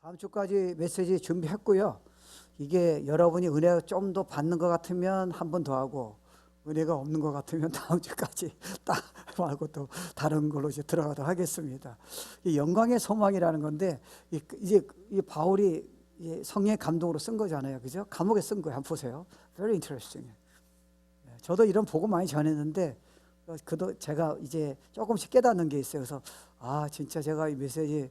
다음 주까지 메시지 준비했고요. 이게 여러분이 은혜 좀 더 받는 것 같으면 한 번 더 하고, 은혜가 없는 것 같으면 다음 주까지 딱 하고 또 다른 걸로 이제 들어가도록 하겠습니다. 이 영광의 소망이라는 건데, 이제 이 바울이 성령의 감동으로 쓴 거잖아요. 그죠? 감옥에 쓴 거예요. 한번 보세요. Very interesting. 저도 이런 복음 많이 전했는데, 그도 제가 이제 조금씩 깨닫는 게 있어요. 그래서 진짜 제가 이 메시지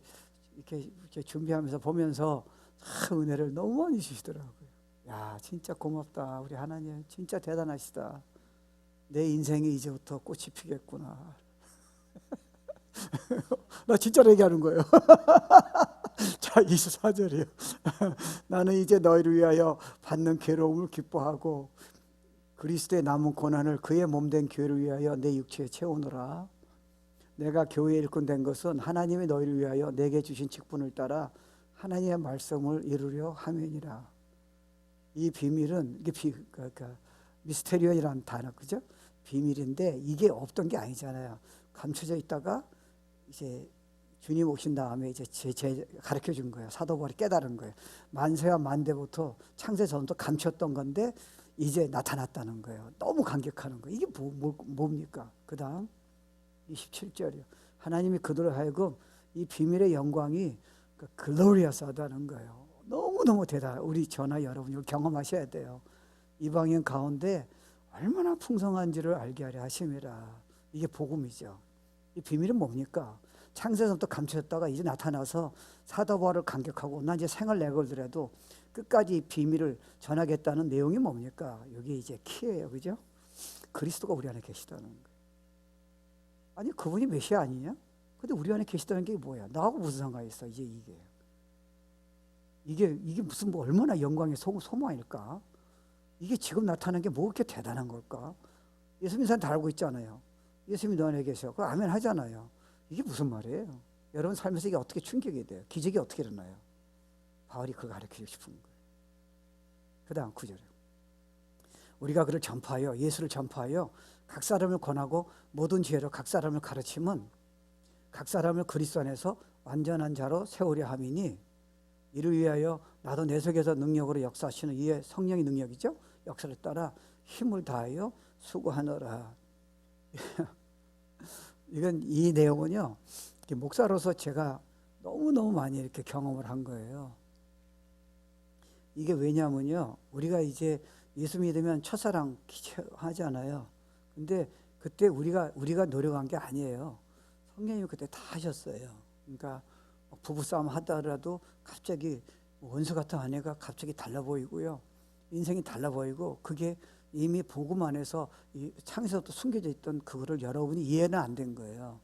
이렇게 준비하면서 보면서 은혜를 너무 많이 주시더라고요. 야, 진짜 고맙다. 우리 하나님 진짜 대단하시다. 내 인생이 이제부터 꽃이 피겠구나. 나 진짜로 얘기하는 거예요. 자, 24절이요. 나는 이제 너희를 위하여 받는 괴로움을 기뻐하고 그리스도의 남은 고난을 그의 몸된 교회를 위하여 내 육체에 채우노라. 내가 교회의 일꾼 된 것은 하나님이 너희를 위하여 내게 주신 직분을 따라 하나님의 말씀을 이루려 함이니라. 이 비밀은 미스테리언이라는 단어, 그죠? 비밀인데 이게 없던 게 아니잖아요. 감춰져 있다가 이제 주님 오신 다음에 이제 가르쳐 준 거예요. 사도 바울이 깨달은 거예요. 만세와 만대부터 창세 전부터 감췄던 건데 이제 나타났다는 거예요. 너무 감격하는 거예요. 이게 뭡니까? 그 다음 27절이요. 하나님이 그들로 하여금 이 비밀의 영광이 글로리어스하다는 거예요. 너무너무 대단해요. 우리 저나 여러분이 경험하셔야 돼요. 이방인 가운데 얼마나 풍성한지를 알게 하려 하심이라. 이게 복음이죠. 이 비밀은 뭡니까? 창세전부터 감춰졌다가 이제 나타나서 사도 바울을 감격하고 난 이제 생을 내걸더라도 끝까지 이 비밀을 전하겠다는 내용이 뭡니까? 여기 이제 키예요. 그죠? 그리스도가 우리 안에 계시다는 거예요. 아니, 그분이 메시아 아니냐? 근데 우리 안에 계시다는 게 뭐야? 나하고 무슨 상관이 있어? 이게 무슨 뭐 얼마나 영광의 소망일까? 이게 지금 나타나는 게 뭐 그렇게 대단한 걸까? 예수 믿는 사람 다 알고 있잖아요. 예수님이 너 안에 계셔. 그 아멘 하잖아요. 이게 무슨 말이에요? 여러분 삶에서 이게 어떻게 충격이 돼요? 기적이 어떻게 일어나요? 바울이 그걸 가르치고 싶은 거예요. 그 다음 9절에 우리가 그를 전파하여 예수를 전파하여 각 사람을 권하고 모든 지혜로 각 사람을 가르치면 각 사람을 그리스도 안에서 완전한 자로 세우려 함이니 이를 위하여 나도 내 속에서 능력으로 역사하시는 이의 성령의 능력이죠. 역사를 따라 힘을 다하여 수고하노라. 이건 이 내용은요. 목사로서 제가 너무너무 많이 이렇게 경험을 한 거예요. 이게 왜냐면요. 우리가 이제 예수 믿으면 첫사랑 하잖아요. 근데 그때 우리가 노력한 게 아니에요. 성령님이 그때 다 하셨어요. 그러니까 부부싸움 하더라도 갑자기 원수 같은 아내가 갑자기 달라 보이고요. 인생이 달라 보이고 그게 이미 복음 안에서 창세부터 숨겨져 있던 그거를 여러분이 이해는 안 된 거예요.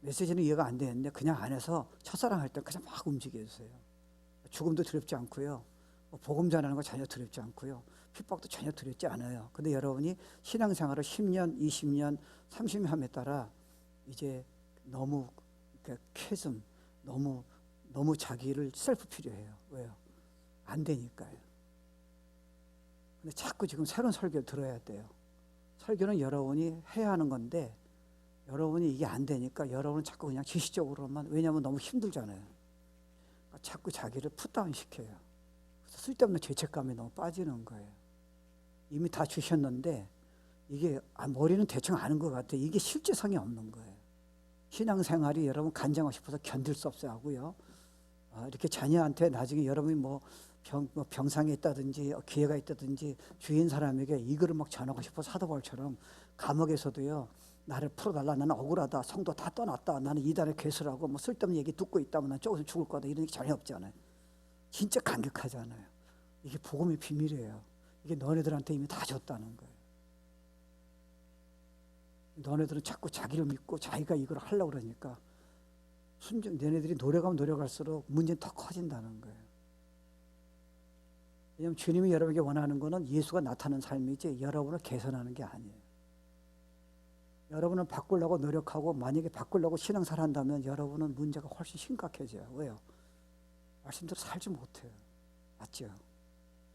메시지는 이해가 안 되는데 그냥 안에서 첫사랑 할 때 그냥 막 움직여주세요. 죽음도 두렵지 않고요. 복음 전하는 거 전혀 두렵지 않고요. 핍박도 전혀 두렵지 않아요. 근데 여러분이 신앙생활을 10년, 20년, 30년 함에 따라 이제 너무 캐즘, 너무 자기를 셀프 필요해요. 왜요? 안 되니까요. 근데 자꾸 지금 새로운 설교를 들어야 돼요. 설교는 여러분이 해야 하는 건데 여러분이 이게 안 되니까 여러분은 자꾸 그냥 지식적으로만, 왜냐하면 너무 힘들잖아요. 그러니까 자꾸 자기를 풋다운 시켜요. 그래서 쓸데없는 죄책감에 너무 빠지는 거예요. 이미 다 주셨는데 이게 머리는 대충 아는 것 같아요. 이게 실제성이 없는 거예요. 신앙생활이 여러분 간증하고 싶어서 견딜 수 없어 하고요. 이렇게 자녀한테 나중에 여러분이 병상에 있다든지 기회가 있다든지 주인 사람에게 이거를 막 전하고 싶어서 사도 바울처럼 감옥에서도요. 나를 풀어달라. 나는 억울하다. 성도 다 떠났다. 나는 이단의 괴수라고 쓸데없는 얘기 듣고 있다면 난 조금씩 죽을 거다. 이런 얘기 전혀 없잖아요. 진짜 감격하잖아요. 이게 복음의 비밀이에요. 이게 너네들한테 이미 다 줬다는 거예요. 너네들은 자꾸 자기를 믿고 자기가 이걸 하려고 그러니까 너네들이 노력하면 노력할수록 문제는 더 커진다는 거예요. 왜냐하면 주님이 여러분에게 원하는 것은 예수가 나타나는 삶이지 여러분을 개선하는 게 아니에요. 여러분을 바꾸려고 노력하고 만약에 바꾸려고 신앙생활 한다면 여러분은 문제가 훨씬 심각해져요. 왜요? 말씀대로 살지 못해요. 맞죠?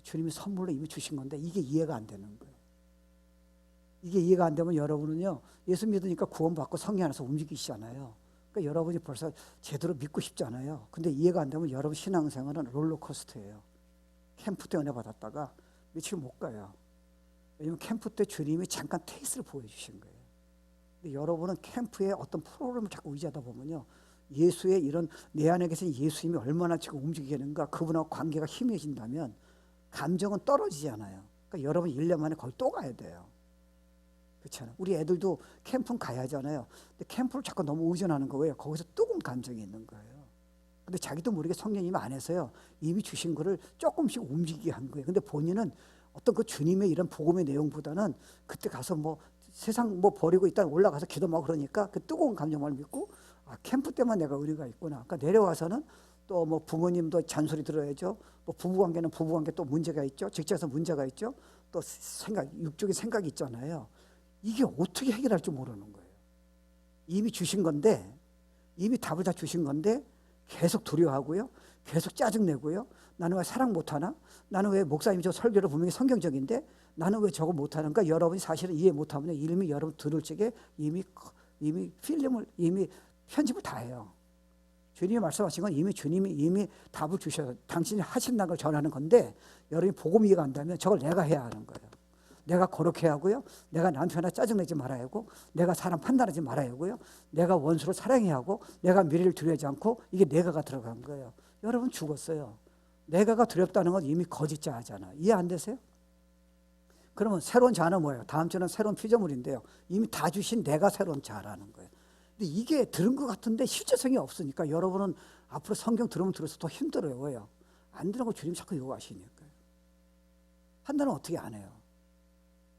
주님이 선물로 이미 주신 건데 이게 이해가 안 되는 거예요. 이게 이해가 안 되면 여러분은요. 예수 믿으니까 구원받고 성령 안에서 움직이시잖아요. 그러니까 여러분이 벌써 제대로 믿고 싶잖아요. 근데 이해가 안 되면 여러분 신앙생활은 롤러코스터예요. 캠프 때 은혜 받았다가 며칠 못 가요. 왜냐면 캠프 때 주님이 잠깐 테이스를 보여주신 거예요. 근데 여러분은 캠프의 어떤 프로그램을 자꾸 의지하다 보면요, 예수의 이런 내 안에 계신 예수님이 얼마나 지금 움직이는가, 그분하고 관계가 희미해진다면 감정은 떨어지잖아요. 그러니까 여러분 1년 만에 거기 또 가야 돼요. 그렇잖아요. 우리 애들도 캠프는 가야 하잖아요. 근데 캠프를 자꾸 너무 의존하는 거예요. 거기서 뜨거운 감정이 있는 거예요. 근데 자기도 모르게 성령님 안에서요, 이미 주신 거를 조금씩 움직이게 한 거예요. 근데 본인은 어떤 그 주님의 이런 복음의 내용보다는 그때 가서 뭐 세상 뭐 버리고 있다 올라가서 기도하고 그러니까 그 뜨거운 감정을 믿고, 아, 캠프 때만 내가 의리가 있구나. 그러니까 내려와서는 또 뭐 부모님도 잔소리 들어야죠. 뭐 부부관계는 부부관계 또 문제가 있죠. 직장에서 문제가 있죠. 또 생각, 육적인 생각이 있잖아요. 이게 어떻게 해결할 줄 모르는 거예요. 이미 주신 건데, 이미 답을 다 주신 건데 계속 두려워하고요, 계속 짜증내고요. 나는 왜 사랑 못하나? 나는 왜 목사님이 저 설교를 분명히 성경적인데 나는 왜 저거 못하는가? 여러분이 사실은 이해 못하면 이미 여러분 들을 적에 이미 필름을 이미 편집을 다 해요. 주님이 말씀하신 건 이미 주님이 이미 답을 주셔서 당신이 하신 걸 전하는 건데, 여러분이 복음 이해가 안 되면 저걸 내가 해야 하는 거예요. 내가 거룩해야 하고요, 내가 남편한테 짜증내지 말아야 하고, 내가 사람 판단하지 말아야 하고요, 내가 원수를 사랑해야 하고, 내가 미래를 두려워하지 않고, 이게 내가가 들어간 거예요. 여러분 죽었어요. 내가가 두렵다는 건 이미 거짓자잖아. 이해 안 되세요? 그러면 새로운 자는 뭐예요? 다음 주는 새로운 피조물인데요, 이미 다 주신 내가 새로운 자라는 거예요. 근데 이게 들은 것 같은데 실제성이 없으니까 여러분은 앞으로 성경 들으면 들을수록 더 힘들어요. 왜요? 안 들으라고 주님 자꾸 요구하시니까요. 판단은 어떻게 안 해요?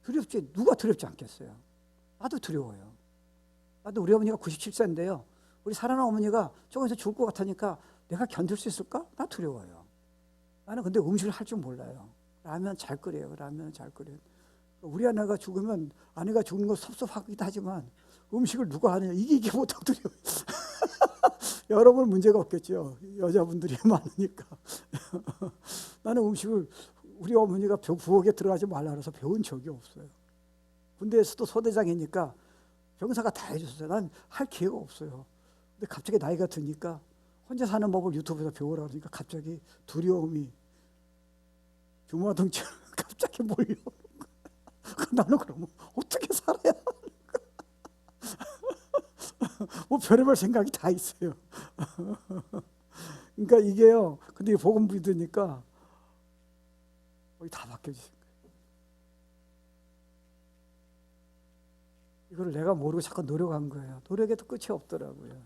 두렵지. 누가 두렵지 않겠어요? 나도 두려워요. 나도 우리 어머니가 97세인데요. 우리 사랑하는 어머니가 조금에서 죽을 것 같으니까 내가 견딜 수 있을까? 나 두려워요. 나는 근데 음식을 할 줄 몰라요. 라면 잘 끓여요. 라면 잘 끓여요. 우리 아내가 죽으면, 아내가 죽는 거 섭섭하기도 하지만 음식을 누가 하느냐, 이게 보통 두려워요. 여러분은 문제가 없겠죠. 여자분들이 많으니까. 나는 음식을, 우리 어머니가 부엌에 들어가지 말라 그래서 배운 적이 없어요. 군대에서도 소대장이니까 병사가 다 해줬어요. 난 할 기회가 없어요. 근데 갑자기 나이가 드니까 혼자 사는 법을 유튜브에서 배우라 그러니까 갑자기 두려움이 주마등처럼 갑자기 몰려오는 거야. 나는 그러면 어떻게 살아야 하는가? 뭐 별의별 생각이 다 있어요. 그러니까 이게요, 근데 복음 믿으니까 거의 다 바뀌어지신 거예요. 이걸 내가 모르고 자꾸 노력한 거예요. 노력에도 끝이 없더라고요.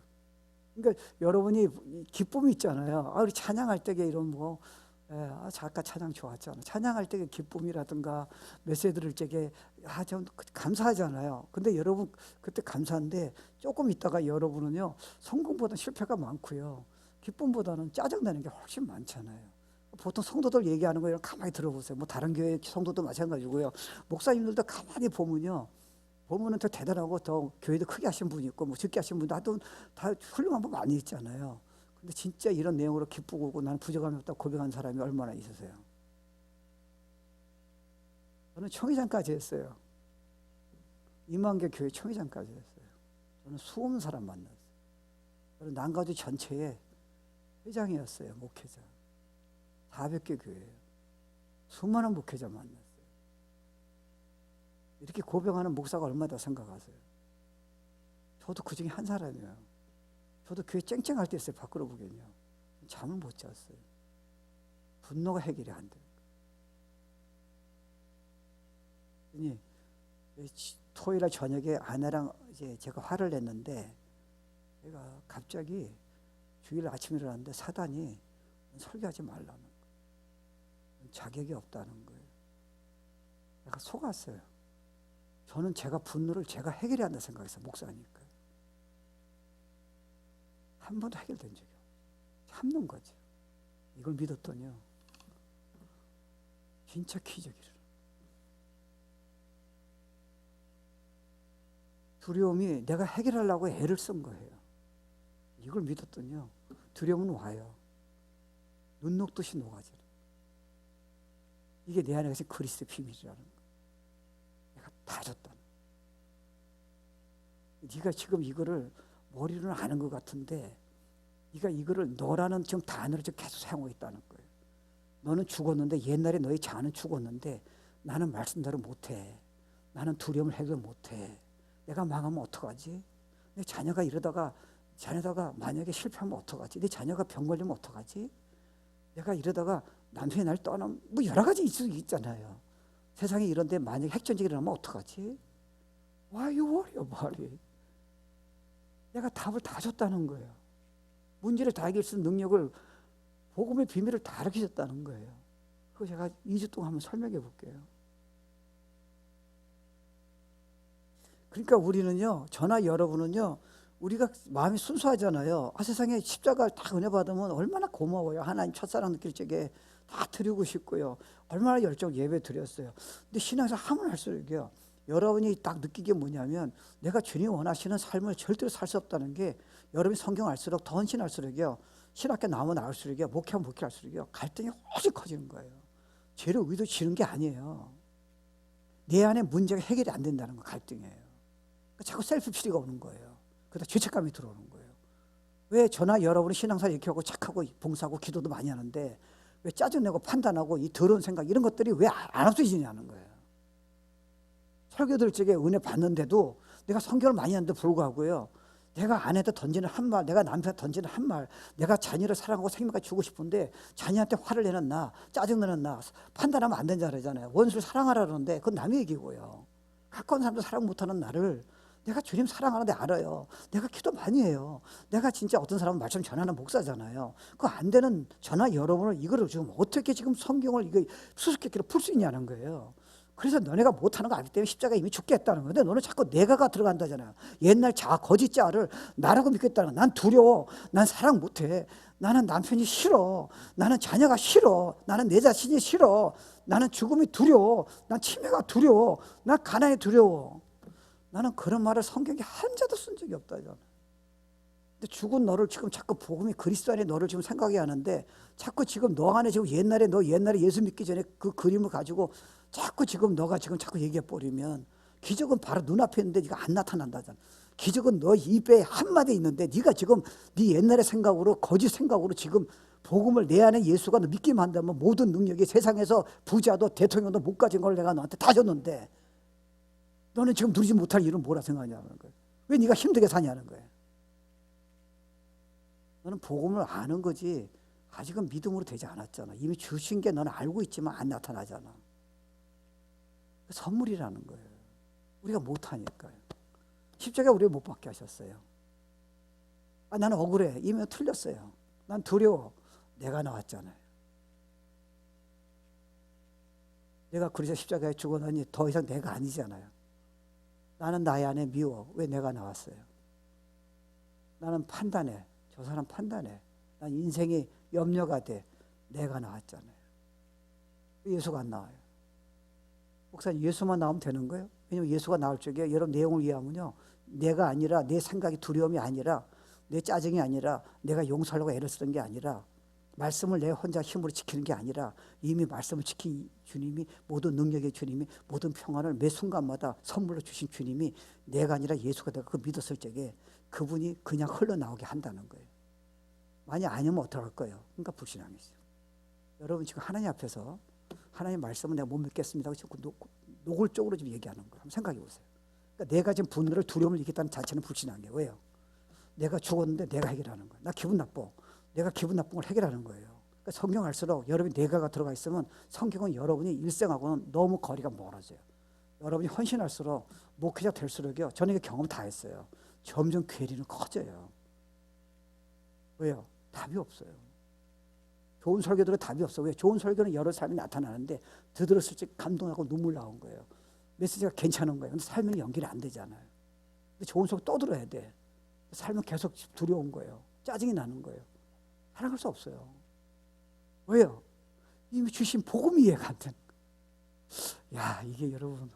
그러니까 여러분이 기쁨이 있잖아요. 아, 우리 찬양할 때에 이런 뭐, 아까 찬양 좋았잖아. 찬양할 때의 기쁨이라든가 메시지 들을 적에 좀 감사하잖아요. 근데 여러분 그때 감사한데 조금 있다가 여러분은요, 성공보다 실패가 많고요, 기쁨보다는 짜증나는 게 훨씬 많잖아요. 보통 성도들 얘기하는 거 가만히 들어보세요. 뭐 다른 교회 성도도 마찬가지고요. 목사님들도 가만히 보면요, 보면은 더 대단하고 더 교회도 크게 하신 분이 있고 뭐 적게 하신 분도 다 훌륭한 분 많이 있잖아요. 근데 진짜 이런 내용으로 기쁘고 나는 부족함이 없다 고백한 사람이 얼마나 있으세요? 저는 청회장까지 했어요. 임한교 교회 청회장까지 했어요. 저는 수없는 사람 만났어요. 저는 난가주 전체에 회장이었어요. 목회자. 400개 교회예요. 수많은 목회자 만났어요. 이렇게 고백하는 목사가 얼마나 생각하세요? 저도 그 중에 한 사람이에요. 저도 교회 쨍쨍할 때 있어요. 밖으로 보기엔요. 잠을 못 잤어요. 분노가 해결이 안 돼요. 토요일 저녁에 아내랑 이제 제가 화를 냈는데, 제가 갑자기 주일 아침에 일어났는데 사단이 설교하지 말라는 거예요. 자격이 없다는 거예요. 내가 속았어요. 저는 제가 분노를 제가 해결해야 한다 생각했어요. 목사니까. 한 번도 해결된 적이 없어요. 참는 거죠. 이걸 믿었더니요, 진짜 기적이 일어나요. 두려움이 내가 해결하려고 애를 쓴 거예요. 이걸 믿었더니요, 두려움은 와요. 눈 녹듯이 녹아져요. 이게 내 안에 계신 그리스도의 비밀이라는 거예요. 내가 다 줬다는 거예요. 네가 지금 이거를 머리로는 아는 것 같은데 네가 이거를 너라는 지금 단어를 지금 계속 사용하고 있다는 거예요. 너는 죽었는데 옛날에 너희 자는 죽었는데 나는 말씀대로 못해. 나는 두려움을 해결 못해. 내가 망하면 어떡하지? 내 자녀가 자녀다가 만약에 실패하면 어떡하지? 내 자녀가 병 걸리면 어떡하지? 내가 이러다가 남편이 날 떠나면 뭐 여러 가지 있잖아요. 세상에 이런데 만약에 핵전쟁이 일어나면 어떡하지? Why you worry about it? 내가 답을 다 줬다는 거예요. 문제를 다 해결할 수 있는 능력을, 복음의 비밀을 다 가르치셨다는 거예요. 그거 제가 2주 동안 한번 설명해 볼게요. 그러니까 우리는요, 저나 여러분은요, 우리가 마음이 순수하잖아요. 세상에 십자가를 다 은혜 받으면 얼마나 고마워요. 하나님 첫사랑 느낄 적에 다 드리고 싶고요. 얼마나 열정 예배 드렸어요. 근데 신앙생활 하면 할수록요, 여러분이 딱 느끼게 뭐냐면 내가 주님 원하시는 삶을 절대로 살 수 없다는 게, 여러분이 성경 알수록 더 헌신할수록요, 신학교 나오면 나올수록요, 목회하면 목회할수록요, 갈등이 훨씬 커지는 거예요. 죄를 의도치는 게 아니에요. 내 안에 문제가 해결이 안 된다는 거, 갈등이에요. 그러니까 자꾸 셀프 피리가 오는 거예요. 그러다 죄책감이 들어오는 거예요. 왜 저나 여러분이 신앙생활 이렇게 하고 착하고 봉사하고 기도도 많이 하는데 왜 짜증내고 판단하고 이 더러운 생각 이런 것들이 왜 안 없어지냐는 거예요. 설교 들 적에 은혜 받는데도 내가 성경을 많이 하는데 불구하고요, 내가 아내한테 던지는 한 말, 내가 남편한테 던지는 한 말, 내가 자녀를 사랑하고 생명까지 주고 싶은데 자녀한테 화를 내는 나, 짜증내는 나, 판단하면 안 된다 그러잖아요. 원수를 사랑하라 그러는데 그건 남의 얘기고요. 가까운 사람도 사랑 못하는 나를 내가 주님 사랑하는데 알아요. 내가 기도 많이 해요. 내가 진짜 어떤 사람은 말씀 전하는 목사잖아요. 그거 안 되는 저나 여러분을 이거를 지금 어떻게 지금 성경을 이거 수수께끼로 풀 수 있냐는 거예요. 그래서 너네가 못하는 거 알기 때문에 십자가 이미 죽겠다는 건데 너는 자꾸 내가가 들어간다잖아요. 옛날 거짓 자를 나라고 믿겠다는 거야. 난 두려워. 난 사랑 못해. 나는 남편이 싫어. 나는 자녀가 싫어. 나는 내 자신이 싫어. 나는 죽음이 두려워. 난 치매가 두려워. 난 가난이 두려워. 나는 그런 말을 성경에 한 자도 쓴 적이 없다잖아. 근데 죽은 너를 지금 자꾸 복음이 그리스도 안에 너를 지금 생각해 하는데 자꾸 지금 너 안에 지금 너 옛날에 예수 믿기 전에 그 그림을 가지고 자꾸 지금 너가 지금 자꾸 얘기해 버리면 기적은 바로 눈앞에 있는데 네가 안 나타난다잖아. 기적은 너 입에 한마디 있는데 네가 지금 네 옛날의 생각으로 거짓 생각으로 지금 복음을 내 안에 예수가 너 믿기만 한다면 모든 능력이 세상에서 부자도 대통령도 못 가진 걸 내가 너한테 다 줬는데 너는 지금 누리지 못할 일은 뭐라 생각하냐는 거예요. 왜 네가 힘들게 사냐는 거예요. 너는 복음을 아는 거지 아직은 믿음으로 되지 않았잖아. 이미 주신 게 너는 알고 있지만 안 나타나잖아. 선물이라는 거예요. 우리가 못하니까요. 십자가 우리가 못 받게 하셨어요. 나는 억울해. 이미 틀렸어요. 난 두려워. 내가 나왔잖아요. 내가 그래서 십자가에 죽었느니 더 이상 내가 아니잖아요. 나는 나의 안에 미워. 왜 내가 나왔어요? 나는 판단해. 저 사람 판단해. 난 인생이 염려가 돼. 내가 나왔잖아요. 예수가 안 나와요. 목사님 예수만 나오면 되는 거예요? 왜냐면 예수가 나올 적에 여러분 내용을 이해하면요, 내가 아니라 내 생각이 두려움이 아니라 내 짜증이 아니라 내가 용서하려고 애를 쓰는 게 아니라 말씀을 내 혼자 힘으로 지키는 게 아니라 이미 말씀을 지킨 주님이, 모든 능력의 주님이, 모든 평안을 매 순간마다 선물로 주신 주님이 내가 아니라 예수가 내가 그 믿었을 적에 그분이 그냥 흘러나오게 한다는 거예요. 만약 아니면 어떡할 거예요? 그러니까 불신앙이죠. 여러분 지금 하나님 앞에서 하나님 말씀은 내가 못 믿겠습니다. 노골적으로 지금 얘기하는 거예요. 한번 생각해 보세요. 그러니까 내가 지금 분노를 두려움을 이기겠다는 자체는 불신앙이에요. 왜요? 내가 죽었는데 내가 해결하는 거예요. 나 기분 나빠. 내가 기분 나쁜 걸 해결하는 거예요. 그러니까 성경 할수록 여러분이 내가가 들어가 있으면 성경은 여러분이 일생하고는 너무 거리가 멀어져요. 여러분이 헌신할수록 목회자 될수록요. 저는 이게 경험 다 했어요. 점점 괴리는 커져요. 왜요? 답이 없어요. 좋은 설교들은 답이 없어. 왜? 좋은 설교는 여러 삶이 나타나는데 들었을 때 감동하고 눈물 나온 거예요. 메시지가 괜찮은 거예요. 근데 삶은 연결이 안 되잖아요. 근데 좋은 설교 또 들어야 돼. 삶은 계속 두려운 거예요. 짜증이 나는 거예요. 살아갈 수 없어요. 왜요? 이미 주신 복음이 이해가 안 되는 거예요. 야, 이게 여러분.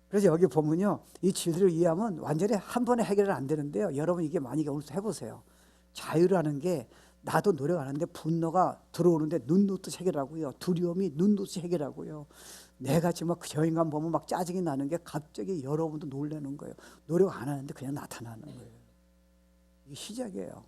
그래서 여기 보면요, 이 진리를 이해하면 완전히 한 번에 해결은 안 되는데요. 여러분 이게 만약에 오늘 해보세요. 자유라는 게 나도 노력하는데 분노가 들어오는데 눈 놓듯이 해결하고요. 두려움이 눈 놓듯이 해결하고요. 내가 지금 저 인간 보면 막 짜증이 나는 게 갑자기 여러분도 놀라는 거예요. 노력 안 하는데 그냥 나타나는 거예요. 이게 시작이에요.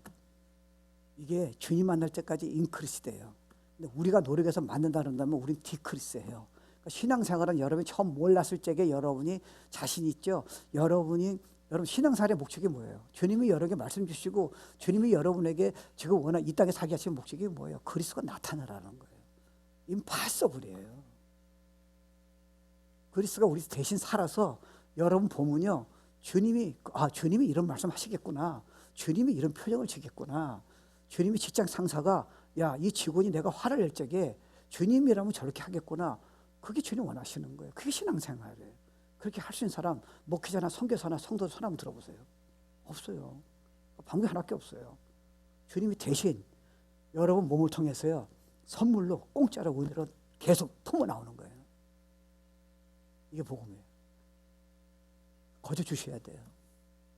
이게 주님 만날 때까지 인크리스 돼요. 근데 우리가 노력해서 만든다 그런다면 우린 디크리스예요. 그러니까 신앙생활은 여러분이 처음 몰랐을 적에 여러분이 자신 있죠. 여러분 신앙생활의 목적이 뭐예요? 주님이 여러분에게 말씀 주시고 주님이 여러분에게 지금 워낙 이 땅에 살게 하신 목적이 뭐예요? 그리스도가 나타나라는 거예요. 임파서블이에요. 그리스도가 우리 대신 살아서 여러분 보면요, 주님이 이런 말씀 하시겠구나, 주님이 이런 표정을 지겠구나, 주님이 직장 상사가 야, 이 직원이 내가 화를 낼 적에 주님이라면 저렇게 하겠구나, 그게 주님 원하시는 거예요. 그게 신앙생활이에요. 그렇게 할 수 있는 사람, 목회자나 선교사나 성도들 손 한번 들어보세요. 없어요. 방법이 하나밖에 없어요. 주님이 대신 여러분 몸을 통해서요, 선물로 공짜로 은혜로 계속 품어 나오는 거예요. 이게 복음이에요. 거저 주셔야 돼요.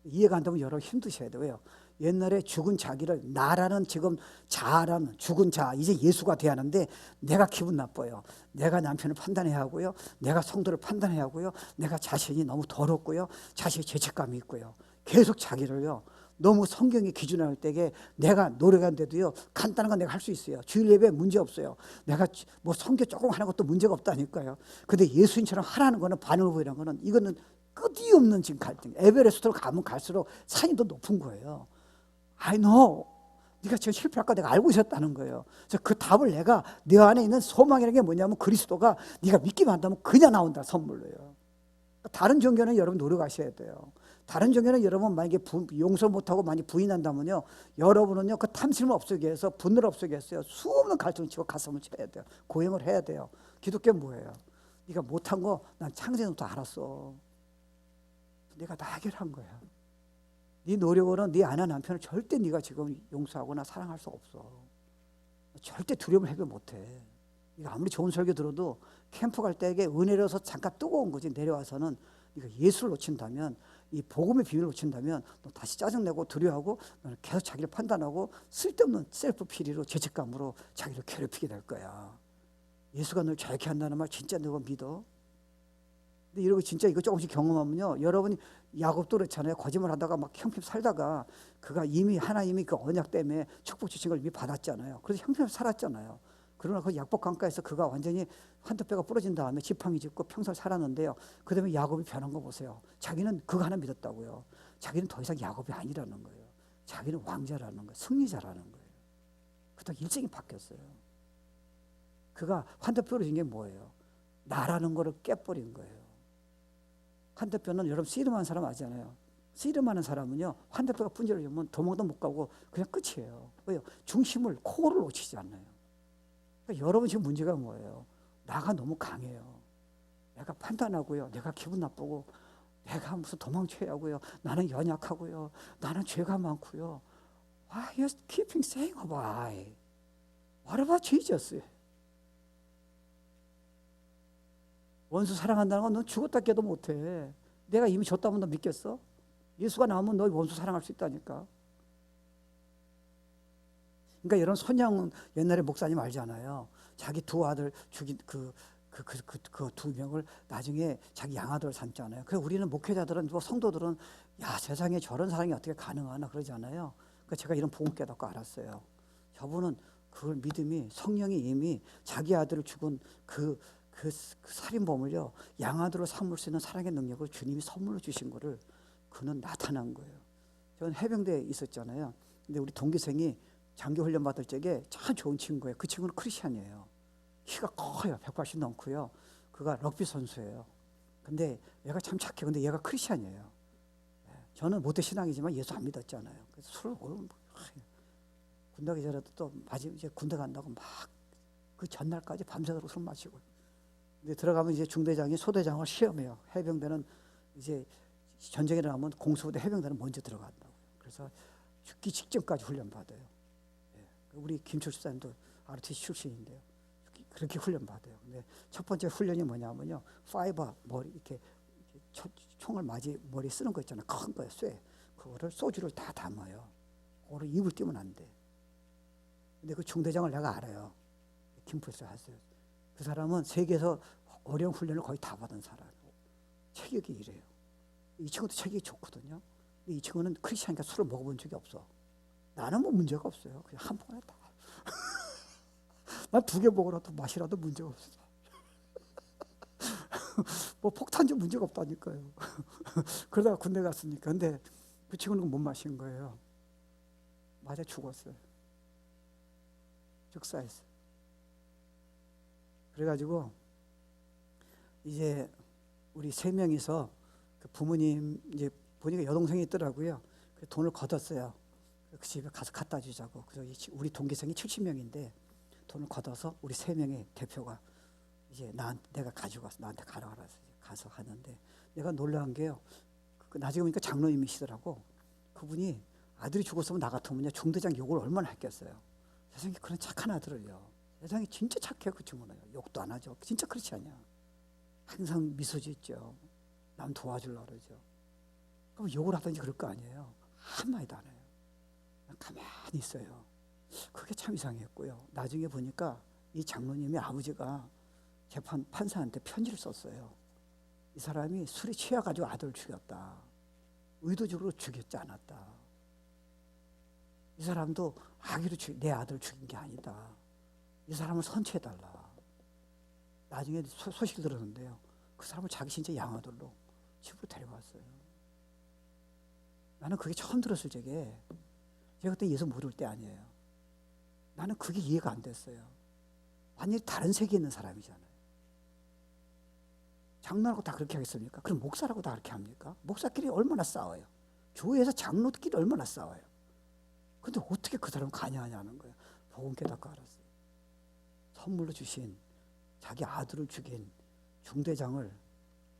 이해가 안 되면 여러분 힘드셔야 돼요. 왜요? 옛날에 죽은 자기를 나라는 지금 자라는 죽은 자, 이제 예수가 돼야 하는데 내가 기분 나빠요. 내가 남편을 판단해야 하고요, 내가 성도를 판단해야 하고요, 내가 자신이 너무 더럽고요, 자신이 죄책감이 있고요, 계속 자기를요, 너무 성경의 기준에 할 때에 내가 노력한데도요, 간단한 건 내가 할 수 있어요. 주일 예배 문제 없어요. 내가 뭐 성경 조금 하는 것도 문제가 없다니까요. 근데 예수님처럼 하라는 거는, 반응을 보이라는 거는, 이거는 끝이 없는 지금 갈등. 에베레스트로 가면 갈수록 산이 더 높은 거예요. I know. 네가 지금 실패할까 내가 알고 있었다는 거예요. 그래서 그 답을 내가, 내 안에 있는 소망이라는 게 뭐냐면 그리스도가 네가 믿기만 한다면 그냥 나온다, 선물로요. 다른 종교는 여러분 노력하셔야 돼요. 다른 종교는 여러분 만약에 용서 못하고 많이 부인한다면요, 여러분은요 그 탐심을 없애기 위해서, 분노를 없애기 위해서 수없는 갈등을 치고 가슴을 쳐야 돼요. 고행을 해야 돼요. 기독교는 뭐예요? 네가 못한 거 난 창세전부터 알았어. 내가 다 해결한 거야. 네 노력으로는 네 아내 남편을 절대 네가 지금 용서하거나 사랑할 수 없어. 절대 두려움을 해결 못해. 네가 아무리 좋은 설교 들어도 캠프 갈 때에 은혜로서 잠깐 뜨거운 거지, 내려와서는 네가 예수를 놓친다면, 이 복음의 비밀을 놓친다면 너 다시 짜증내고 두려워하고 너는 계속 자기를 판단하고 쓸데없는 셀프 피리로, 죄책감으로 자기를 괴롭히게 될 거야. 예수가 널 자유케 한다는 말 진짜 너가 믿어? 근데 이러고 진짜 이거 조금씩 경험하면요, 여러분이 야곱도 그렇잖아요. 거짓말 하다가 막 형편 살다가 그가 이미 하나님이 그 언약 때문에 축복 주신 걸 이미 받았잖아요. 그래서 형편 살았잖아요. 그러나 그 약복 강가에서 그가 완전히 한두 뼈가 부러진 다음에 지팡이 짚고 평생 살았는데요, 그 다음에 야곱이 변한 거 보세요. 자기는 그거 하나 믿었다고요. 자기는 더 이상 야곱이 아니라는 거예요. 자기는 왕자라는 거예요. 승리자라는 거예요. 그다음 일생이 바뀌었어요. 그가 한두 뼈 부러진 게 뭐예요? 나라는 거를 깨버린 거예요. 환대뼈는 여러분 씨름하는 사람 아시잖아요. 씨름하는 사람은요, 환대뼈가 분절되면 도망도 못 가고 그냥 끝이에요. 왜요? 중심을, 코어를 놓치지 않아요. 그러니까 여러분 지금 문제가 뭐예요? 나가 너무 강해요. 내가 판단하고요, 내가 기분 나쁘고, 내가 무슨 도망쳐야 하고요, 나는 연약하고요, 나는 죄가 많고요. Why are you keeping saying why? What about Jesus? 원수 사랑한다는 건 넌 죽었다 깨도 못해. 내가 이미 줬다면 너 믿겠어? 예수가 나오면 너 원수 사랑할 수 있다니까. 그러니까 이런 손양, 옛날에 목사님 알잖아요. 자기 두 아들 죽인 그 두 명을 나중에 자기 양아들 삼잖아요. 그래서 우리는 목회자들은, 뭐 성도들은, 야, 세상에 저런 사랑이 어떻게 가능하나 그러잖아요. 그러니까 제가 이런 복음 깨닫고 알았어요. 저분은 그걸 믿음이, 성령이 이미 자기 아들을 죽은 그 살인범을요, 양아들로 삼을 수 있는 사랑의 능력을 주님이 선물로 주신 거를 그는 나타난 거예요. 저는 해병대에 있었잖아요. 근데 우리 동기생이 장교 훈련 받을 적에 참 좋은 친구예요. 그 친구는 크리스찬이에요. 키가 커요. 180 넘고요. 그가 럭비 선수예요. 근데 얘가 참 착해. 근데 얘가 크리스찬이에요. 저는 모태 신앙이지만 예수 안 믿었잖아요. 그래서 술을 군대 가기 전에도 또 이제 군대 간다고 막 그 전날까지 밤새도록 술 마시고. 근데 들어가면 이제 중대장이 소대장을 시험해요. 해병대는 이제 전쟁에 일어나면 공수부대, 해병대는 먼저 들어간다고. 그래서 죽기 직전까지 훈련 받아요. 우리 김철 집사님도 ROTC 출신인데요. 그렇게 훈련 받아요. 근데 첫 번째 훈련이 뭐냐면요, 파이버 머리 이렇게 총을 맞이 머리 쓰는 거 있잖아요. 큰 거예요, 쇠. 그거를 소주를 다 담아요. 그거를 입을 띄면 안 돼. 근데 그 중대장을 내가 알아요. 김포에서 했어요. 그 사람은 세계에서 어려운 훈련을 거의 다 받은 사람이고 체격이 이래요. 이 친구도 체격이 좋거든요. 근데 이 친구는 크리스찬이니까 술을 먹어본 적이 없어. 나는 뭐 문제가 없어요. 그냥 한 번에 다. 난 2개 먹으라도 마시라도 문제가 없어. 뭐 폭탄 좀 문제가 없다니까요. 그러다가 군대 갔으니까. 근데 그 친구는 못 마신 거예요. 맞아 죽었어요. 즉사했어요. 그래가지고 이제 우리 3명이서 그 부모님 이제 보니까 여동생이 있더라고요. 그 돈을 걷었어요. 그 집에 가서 갖다 주자고. 그래서 우리 동기생이 70명인데 돈을 걷어서 우리 3명의 대표가 이제 내가 가지고 와서 나한테 가라 그래서 가서 하는데 내가 놀라운 게요. 나중에 보니까 장로님이시더라고. 그분이 아들이 죽었으면 나 같으면 중대장 욕을 얼마나 했겠어요. 세상에 그런 착한 아들을요. 세상에 진짜 착해요. 그 친구는 욕도 안 하죠. 진짜 그렇지 않냐. 항상 미소 짓죠. 남 도와주려고 그러죠. 그럼 욕을 하든지 그럴 거 아니에요. 한마디도 안 해요. 가만히 있어요. 그게 참 이상했고요. 나중에 보니까 이 장로님의 아버지가 판사한테 편지를 썼어요. 이 사람이 술에 취해가지고 아들을 죽였다. 의도적으로 죽였지 않았다. 이 사람도 악의로 내 아들을 죽인 게 아니다. 이 사람을 선처해달라. 나중에 소식을 들었는데요. 그 사람을 자기 진짜 양아들로 집으로 데려왔어요. 나는 그게 처음 들었을 적에 제가 그때 예수 모를 때 아니에요. 나는 그게 이해가 안 됐어요. 완전히 다른 세계에 있는 사람이잖아요. 장로라고 다 그렇게 하겠습니까? 그럼 목사라고 다 그렇게 합니까? 목사끼리 얼마나 싸워요. 교회에서 장로끼리 얼마나 싸워요. 근데 어떻게 그 사람 관여하냐는 거예요. 복음 깨닫고 알았어요. 선물로 주신 자기 아들을 죽인 중대장을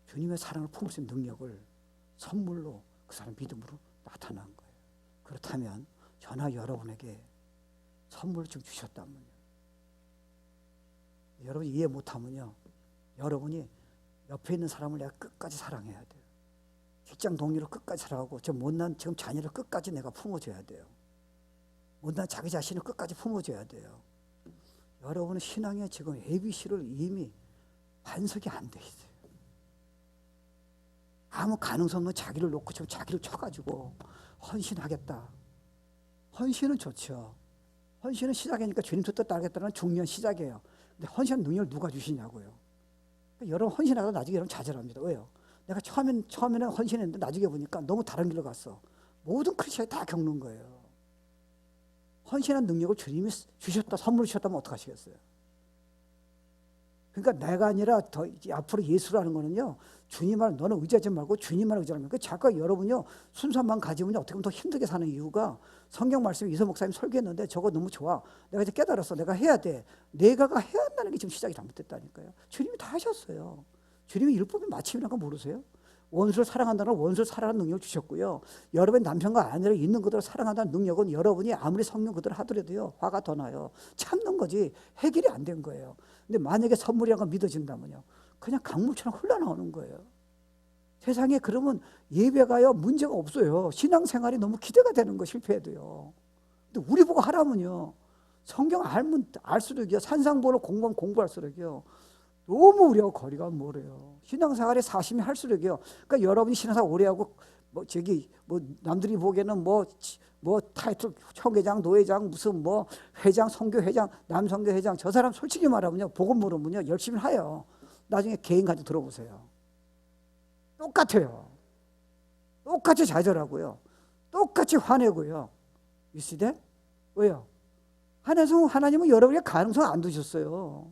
주님의 사랑을 품을 수 있는 능력을 선물로 그 사람 믿음으로 나타난 거예요. 그렇다면 저나 여러분에게 선물을 좀 주셨다면요. 여러분이 이해 못하면요. 여러분이 옆에 있는 사람을 내가 끝까지 사랑해야 돼요. 직장 동료를 끝까지 사랑하고 저 못난 지금 자녀를 끝까지 내가 품어줘야 돼요. 못난 자기 자신을 끝까지 품어줘야 돼요. 여러분은 신앙의 지금 ABC를 이미 반석이 안 돼 있어요. 아무 가능성 없는 자기를 놓고 지금 자기를 쳐가지고 헌신하겠다. 헌신은 좋죠. 헌신은 시작이니까 주님 뜻 따르겠다는 중요한 시작이에요. 근데 헌신한 능력을 누가 주시냐고요. 여러분 헌신하다 나중에 여러분 좌절합니다. 왜요? 내가 처음에는 헌신했는데 나중에 보니까 너무 다른 길로 갔어. 모든 크리스천이 다 겪는 거예요. 헌신한 능력을 주님이 주셨다, 선물을 주셨다면 어떡하시겠어요? 그러니까 내가 아니라 더 앞으로 예수라는 거는요, 주님만 너는 의지하지 말고 주님만 의지하는 거예요. 잠깐 여러분요, 순수함만 가지면 어떻게 보면 더 힘들게 사는 이유가 성경 말씀에 이서 목사님 설교했는데 저거 너무 좋아. 내가 이제 깨달았어. 내가 해야 돼. 내가가 해야 한다는 게 지금 시작이 잘못됐다니까요. 주님이 다 하셨어요. 주님이 율법의 마침이라는 거 모르세요? 원수를 사랑한다는 원수를 사랑하는 능력을 주셨고요. 여러분의 남편과 아내를 있는 그대로 사랑한다는 능력은 여러분이 아무리 성령 그대로 하더라도요. 화가 더 나요. 참는 거지 해결이 안 된 거예요. 근데 만약에 선물이라는 걸 믿어진다면요. 그냥 강물처럼 흘러나오는 거예요. 세상에 그러면 예배가요 문제가 없어요. 신앙생활이 너무 기대가 되는 거 실패해도요. 근데 우리 보고 하라면요. 성경 알면 알수록이요. 산상보를 공부할수록이요. 너무 우리하고 거리가 멀어요. 신앙생활에 사심이 할수록이요. 그러니까 여러분이 신앙생활 오래 하고 남들이 보기에는 타이틀 총회장, 노회장, 무슨 회장, 선교회장, 남선교회장 저 사람 솔직히 말하면요. 복음 모르면요. 열심히 해요. 나중에 개인 가지고 들어보세요. 똑같아요. 똑같이 좌절하고요. 똑같이 화내고요. 유시대? 왜요? 하나님은 여러분에게 가능성 안 두셨어요.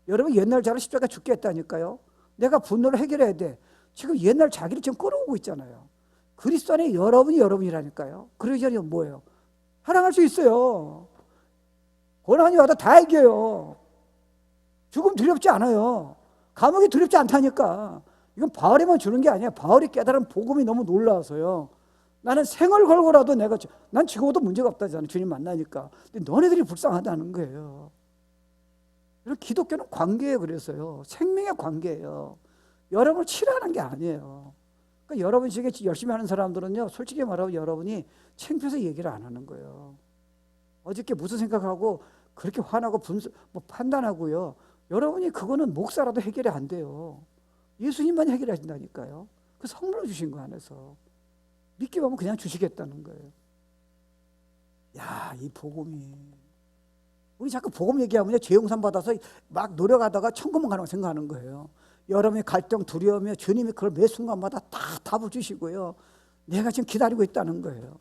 여러분 옛날 자로 십자가 죽게 했다니까요. 내가 분노를 해결해야 돼. 지금 옛날 자기를 지금 끌어오고 있잖아요. 그리스도 안에 여러분이 여러분이라니까요. 그러자니 뭐예요? 사랑할 수 있어요. 고난이 와도 다 이겨요. 죽음 두렵지 않아요. 감옥이 두렵지 않다니까. 이건 바울에만 주는 게 아니야. 바울이 깨달은 복음이 너무 놀라워서요. 나는 생을 걸고라도 난 죽어도 문제가 없다잖아. 주님 만나니까. 근데 너네들이 불쌍하다는 거예요. 기독교는 관계예요. 그래서요. 생명의 관계예요. 여러분을 치료하는 게 아니에요. 그러니까 여러분 중에 열심히 하는 사람들은요. 솔직히 말하면 여러분이 창피해서 얘기를 안 하는 거예요. 어저께 무슨 생각하고 그렇게 화나고 판단하고요. 여러분이 그거는 목사라도 해결이 안 돼요. 예수님만 해결하신다니까요. 그 선물로 주신 거 안에서 믿기만 하면 그냥 주시겠다는 거예요. 야, 이 복음이, 우리 자꾸 복음 얘기하면 죄 용산 받아서 막 노력하다가 천국만 가는 거 생각하는 거예요. 여러분의 갈등, 두려움에 주님이 그걸 매 순간마다 다 답을 주시고요. 내가 지금 기다리고 있다는 거예요.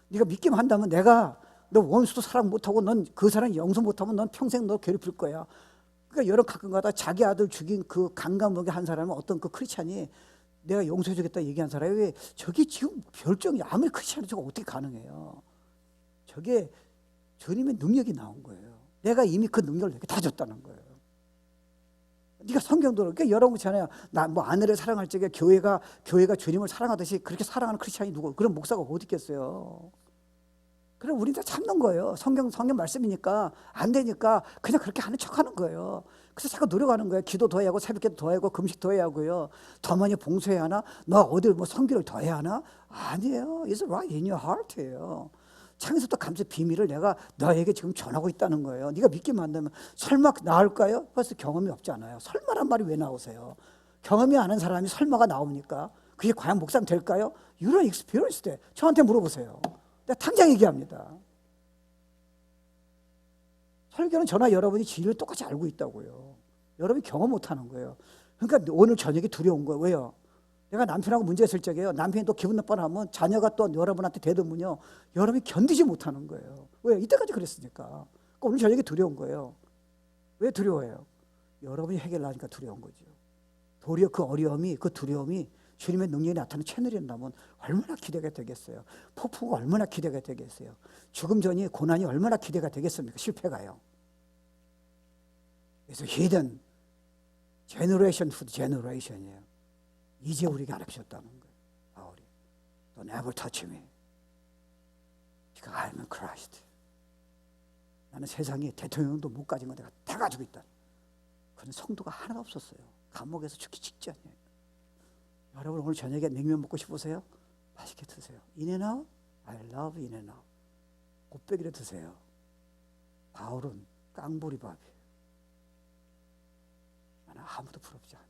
네가 믿기만 한다면 내가 너 원수도 사랑 못하고 넌 그 사람 용서 못하면 넌 평생 너 괴롭힐 거야. 그러니까 여러 가끔가다 자기 아들 죽인 그 강간목의 한 사람은 어떤 그 크리스찬이 내가 용서해주겠다 얘기한 사람이 왜 저게 지금 별정이 아무리 크리스찬이 저거 어떻게 가능해요? 저게 주님의 능력이 나온 거예요. 내가 이미 그 능력을 내게 다 줬다는 거예요. 네가 성경도 그러니까 여러분 그렇잖아요. 나 뭐 아내를 사랑할 적에 교회가 주님을 사랑하듯이 그렇게 사랑하는 크리스찬이 누구 그런 목사가 어디 있겠어요? 그럼 우리는 다 참는 거예요. 성경 말씀이니까 안 되니까 그냥 그렇게 하는 척하는 거예요. 그래서 자꾸 노력하는 거예요. 기도 더 해야 하고 새벽기도 더 해야 하고 금식 더 해야 하고요. 더 많이 봉사해야 하나? 너 어딜 뭐 성기를 더 해야 하나? 아니에요. It's right in your heart예요. 창에서부터 감사 비밀을 내가 너에게 지금 전하고 있다는 거예요. 네가 믿기만 한다면 설마 나을까요? 벌써 경험이 없잖아요. 설마란 말이 왜 나오세요? 경험이 아는 사람이 설마가 나옵니까? 그게 과연 목사님 될까요? You don't experience that. 저한테 물어보세요. 내가 당장 얘기합니다. 설교는 저나 여러분이 진리를 똑같이 알고 있다고요. 여러분이 경험 못하는 거예요. 그러니까 오늘 저녁에 두려운 거예요. 왜요? 내가 남편하고 문제 있을 적에요. 남편이 또 기분 나빠하면 자녀가 또 여러분한테 대들면요. 여러분이 견디지 못하는 거예요. 왜? 이때까지 그랬으니까. 그러니까 오늘 저녁에 두려운 거예요. 왜 두려워해요? 여러분이 해결하니까 두려운 거죠. 도리어 그 어려움이, 그 두려움이 주님의 능력이 나타나는 채널이라면 얼마나 기대가 되겠어요. 폭풍가 얼마나 기대가 되겠어요. 죽음 전이 고난이 얼마나 기대가 되겠습니까? 실패가요. 그래서 hidden generation to generation이에요. 이제 우리에게 알려주셨다는 거예요. 바울이 Don't ever touch me because I am in Christ. 나는 세상에 대통령도 못 가진 거 내가 다 가지고 있다. 그런 성도가 하나도 없었어요. 감옥에서 죽기 직전이에요. 여러분 오늘 저녁에 냉면 먹고 싶으세요? 맛있게 드세요. 인앤아웃? I love 인앤아웃. 곱빼기를 드세요. 바울은 깡보리밥이에요. 나는 아무도 부럽지 않다.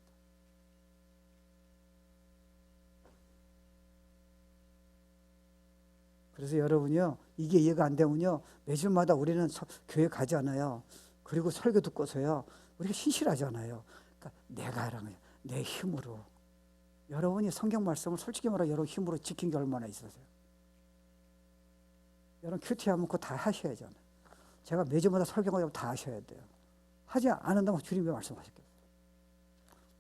그래서 여러분요, 이게 이해가 안 되면요, 매주마다 우리는 교회 가잖아요. 그리고 설교 듣고서요, 우리가 신실하잖아요. 그러니까 내가 하라는 거예요. 내 힘으로. 여러분이 성경 말씀을 솔직히 말하면 여러분 힘으로 지킨 게 얼마나 있으세요? 여러분 큐티하면 그거 다 하셔야 하잖아요. 제가 매주마다 설교하면 다 하셔야 돼요. 하지 않는다면 주님이 말씀하셨겠어요.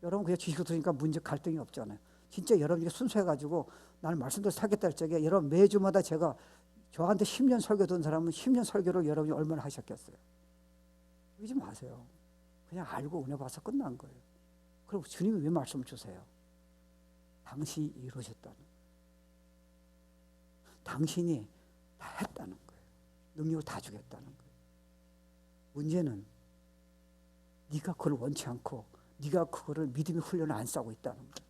여러분 그냥 지식을 들으니까 문제 갈등이 없잖아요. 진짜 여러분이 순수해가지고 나는 말씀대로 살겠다 할 적에 여러분 매주마다 제가 저한테 10년 설교 듣는 사람은 10년 설교를 여러분이 얼마나 하셨겠어요? 그러지 마세요. 그냥 알고 은혜 봐서 끝난 거예요. 그리고 주님이 왜 말씀을 주세요? 당신이 이루셨다는 거예요. 당신이 다 했다는 거예요. 능력을 다 주겠다는 거예요. 문제는 네가 그걸 원치 않고 네가 그거를 믿음의 훈련을 안 쌓고 있다는 거예요.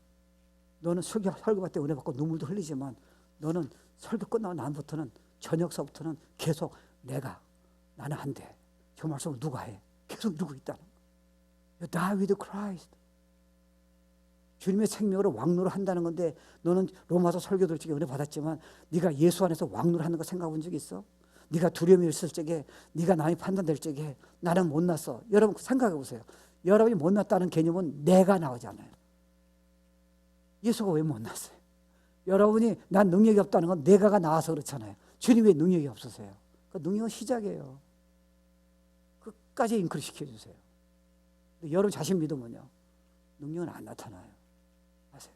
너는 설교 받을 때 은혜 받고 눈물도 흘리지만 너는 설교 끝나고 난부터는 저녁서부터는 계속 나는 안 돼. 저 말씀을 누가 해? 계속 이러고 있다는 거예요. You die with Christ. 주님의 생명으로 왕노를 한다는 건데 너는 로마서 설교 들을 적에 은혜 받았지만 네가 예수 안에서 왕노를 하는 거 생각해 본 적 있어? 네가 두려움이 있을 적에 네가 남이 판단될 적에 나는 못났어. 여러분 생각해 보세요. 여러분이 못났다는 개념은 내가 나오잖아요. 예수가 왜 못났어요? 여러분이 난 능력이 없다는 건 내가가 나와서 그렇잖아요. 주님 왜 능력이 없으세요? 그 능력은 시작이에요. 끝까지 인크리 시켜주세요. 근데 여러분 자신 믿으면요 능력은 안 나타나요. 아세요?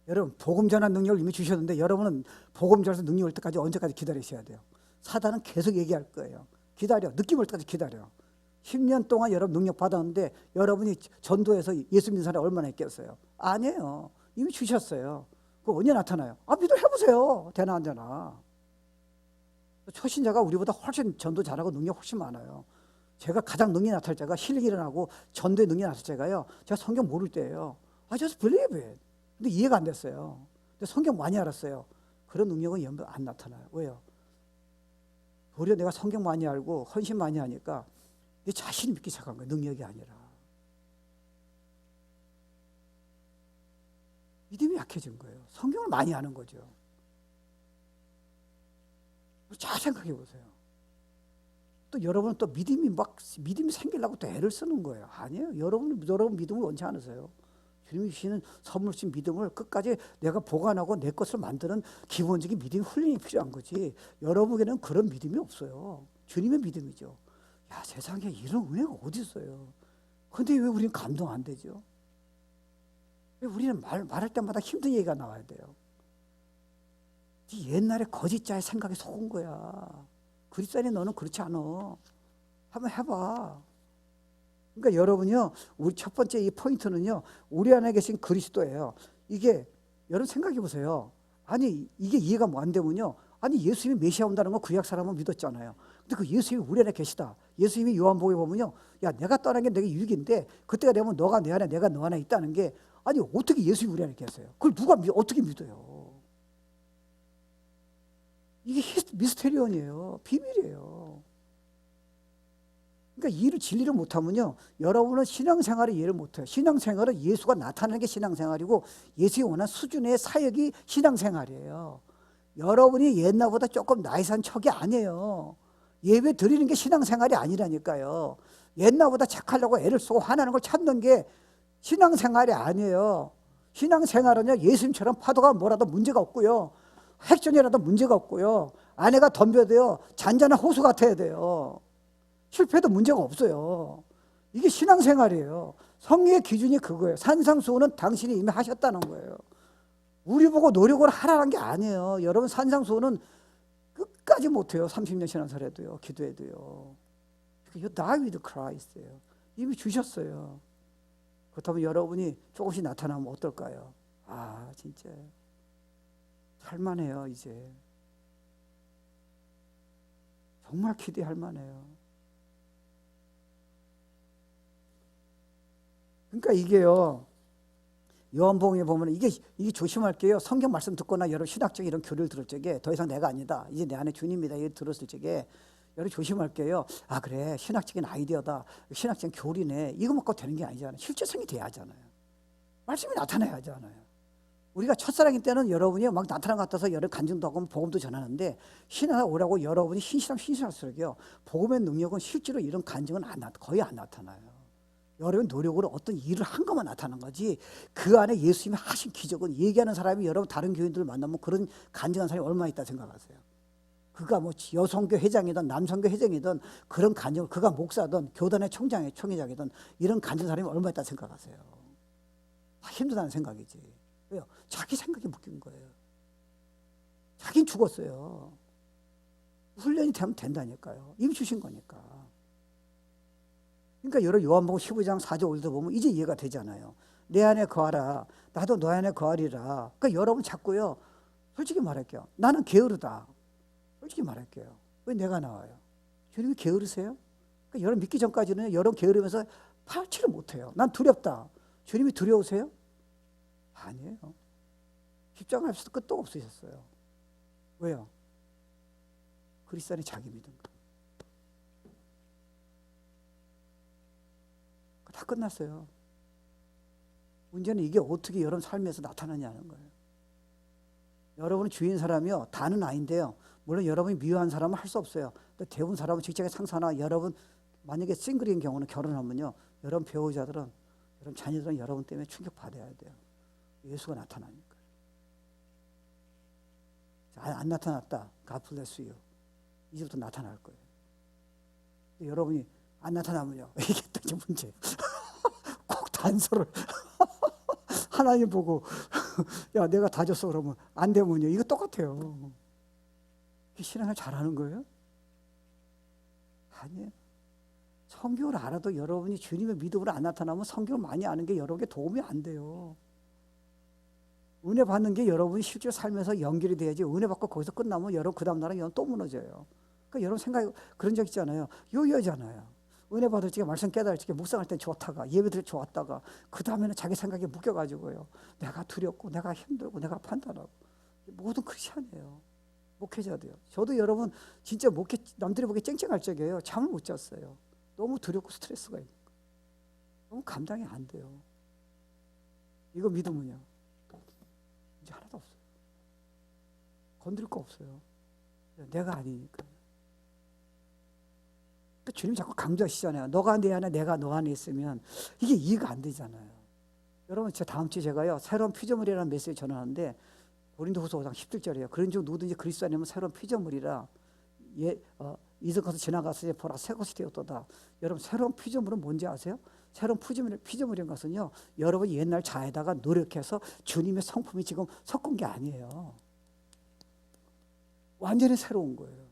여러분 복음 전한 능력을 이미 주셨는데 여러분은 복음 전해서 능력 올 때까지 언제까지 기다리셔야 돼요? 사단은 계속 얘기할 거예요. 기다려. 느낌 올 때까지 기다려. 10년 동안 여러분 능력 받았는데 여러분이 전도해서 예수 믿는 사람이 얼마나 있겠어요? 아니에요. 이미 주셨어요. 그거 언제 나타나요? 믿어 해보세요. 되나 안 되나. 초신자가 우리보다 훨씬 전도 잘하고 능력 훨씬 많아요. 제가 가장 능력이 나타날 때가 힐링이 일어나고 전도의 능력이 나타날 때가요. 제가 성경 모를 때예요. I just believe it. 근데 이해가 안 됐어요. 근데 성경 많이 알았어요. 그런 능력은 안 나타나요. 왜요? 도리어 내가 성경 많이 알고 헌신 많이 하니까 내 자신이 믿기 시작한 거예요. 능력이 아니라. 믿음이 약해진 거예요. 성경을 많이 아는 거죠. 잘 생각해 보세요. 또 여러분은 또 믿음이 생기려고 또 애를 쓰는 거예요. 아니에요. 여러분 믿음을 원치 않으세요. 주님이 주시는 선물 주신 믿음을 끝까지 내가 보관하고 내 것을 만드는 기본적인 믿음이 훈련이 필요한 거지. 여러분에게는 그런 믿음이 없어요. 주님의 믿음이죠. 야, 세상에 이런 은혜가 어디 있어요. 근데 왜 우리는 감동 안 되죠? 왜 우리는 말할 때마다 힘든 얘기가 나와야 돼요? 옛날에 거짓자의 생각에 속은 거야. 그리스도인이 너는 그렇지 않아. 한번 해봐. 그러니까 여러분요, 우리 첫 번째 이 포인트는요, 우리 안에 계신 그리스도예요. 이게 여러분 생각해 보세요. 아니 이게 이해가 뭐 안 되면요, 아니 예수님이 메시아 온다는 거 구약 사람은 믿었잖아요. 근데 그 예수님이 우리 안에 계시다. 예수님이 요한복음에 보면요, 야 내가 떠난 게 내게 유익인데 그때가 되면 너가 내 안에 내가 너 안에 있다는 게, 아니 어떻게 예수님이 우리 안에 계세요? 그걸 누가 어떻게 믿어요? 이게 미스테리온이에요. 비밀이에요. 그러니까 이를 진리를 못하면요, 여러분은 신앙생활을 이해를 못해요. 신앙생활은 예수가 나타나는 게 신앙생활이고 예수의 원하는 수준의 사역이 신앙생활이에요. 여러분이 옛날보다 조금 나이 산 척이 아니에요. 예배 드리는 게 신앙생활이 아니라니까요. 옛날보다 착하려고 애를 쓰고 화나는 걸 찾는 게 신앙생활이 아니에요. 신앙생활은요, 예수님처럼 파도가 뭐라도 문제가 없고요, 핵전이라도 문제가 없고요, 아내가 덤벼도요 잔잔한 호수 같아야 돼요. 실패도 문제가 없어요. 이게 신앙생활이에요. 성리의 기준이 그거예요. 산상수훈은 당신이 이미 하셨다는 거예요. 우리 보고 노력을 하라는 게 아니에요. 여러분 산상수훈은 끝까지 못해요. 30년 신앙생활해도요, 기도해도요. You die with Christ예요. 이미 주셨어요. 그렇다면 여러분이 조금씩 나타나면 어떨까요? 아 진짜 할만해요. 이제 정말 기대할 만해요. 그러니까 이게요, 요한복음에 보면 이게 조심할게요. 성경 말씀 듣거나 여러 신학적 이런 교리를 들을 적에 더 이상 내가 아니다, 이제 내 안에 주님이다, 이걸 들었을 적에 여러분 조심할게요. 아 그래, 신학적인 아이디어다, 신학적인 교리네, 이거 먹고 되는 게 아니잖아요. 실제성이 돼야 하잖아요. 말씀이 나타나야 하잖아요. 우리가 첫사랑일 때는 여러분이 막 나타난 것 같아서 여러 간증도 하고 복음도 전하는데, 신앙에 오라고 여러분이 신실할수록요, 복음의 능력은 실제로 이런 간증은 거의 안 나타나요. 여러분 노력으로 어떤 일을 한 것만 나타나는 거지, 그 안에 예수님이 하신 기적은, 얘기하는 사람이 여러분 다른 교인들을 만나면 그런 간증한 사람이 얼마나 있다 생각하세요? 그가 뭐 여성교 회장이든 남성교 회장이든 그런 간증을, 그가 목사든 교단의 총회장이든 이런 간증한 사람이 얼마나 있다 생각하세요? 다 힘들다는 생각이지. 왜요? 자기 생각에 묶인 거예요. 자기는 죽었어요. 훈련이 되면 된다니까요. 이미 주신 거니까. 그러니까 여러분 요한복음 15장 4절 5절도 보면 이제 이해가 되잖아요. 내 안에 거하라, 나도 너 안에 거하리라. 그러니까 여러분 자꾸요, 솔직히 말할게요, 나는 게으르다. 솔직히 말할게요. 왜 내가 나와요? 주님이 게으르세요? 그러니까 여러분 믿기 전까지는 여러분 게으르면서 파치를 못해요. 난 두렵다. 주님이 두려우세요? 아니에요. 십자가 앞에서 끝도 없으셨어요. 왜요? 그리스도 안에 자기 믿은 거. 다 끝났어요. 문제는 이게 어떻게 여러분 삶에서 나타나냐는 거예요. 여러분은 주인 사람이요, 다는 아닌데요, 물론 여러분이 미워한 사람은 할 수 없어요. 근데 대부분 사람은 직장의 상사나, 여러분 만약에 싱글인 경우는 결혼하면요, 여러분 배우자들은, 여러분 자녀들은 여러분 때문에 충격받아야 돼요. 예수가 나타나니까. 안 나타났다, God bless you. 이제부터 나타날 거예요. 여러분이 안 나타나면요, 이게 또 이제 문제예요. 꼭 단서를 하나님 보고 야 내가 다 줬어 그러면 안 되면요, 이거 똑같아요. 신앙을 잘하는 거예요? 아니에요. 성경을 알아도 여러분이 주님의 믿음으로 안 나타나면 성경을 많이 아는 게 여러분에게 도움이 안 돼요. 은혜 받는 게 여러분이 실제 삶에서 연결이 돼야지, 은혜 받고 거기서 끝나면 여러분 그 다음 날은 또 무너져요. 그러니까 여러분 생각이 그런 적 있잖아요. 요요잖아요. 은혜 받을 적에 말씀 깨달을 적에 묵상할 때 좋다가, 예배 드릴 때 좋았다가 그 다음에는 자기 생각에 묶여가지고요, 내가 두렵고 내가 힘들고 내가 판단하고. 모든 크리스찬이에요. 목회자도요. 저도 여러분 진짜 남들이 보기에 쨍쨍할 적이에요. 잠을 못 잤어요. 너무 두렵고 스트레스가 있는 거예요. 너무 감당이 안 돼요. 이거 믿으면요, 이제 하나도 없어요. 건드릴 거 없어요. 내가 아니니까. 그러니까 주님이 자꾸 강조하시잖아요. 너가 내 안에, 내가 너 안에 있으면 이게 이해가 안 되잖아요. 여러분, 다음 주에 제가요, 새로운 피조물이라는 메시지 전하는데, 고린도후서 5장 17절이에요. 그런즉 누구든지 그리스도 안에면 새로운 피조물이라. 이전 것을 지나가서 보라 새 것이 되었도다. 여러분, 새로운 피조물은 뭔지 아세요? 새로운 피조물인 것은요, 여러분이 옛날 자에다가 노력해서 주님의 성품이 지금 섞은 게 아니에요. 완전히 새로운 거예요.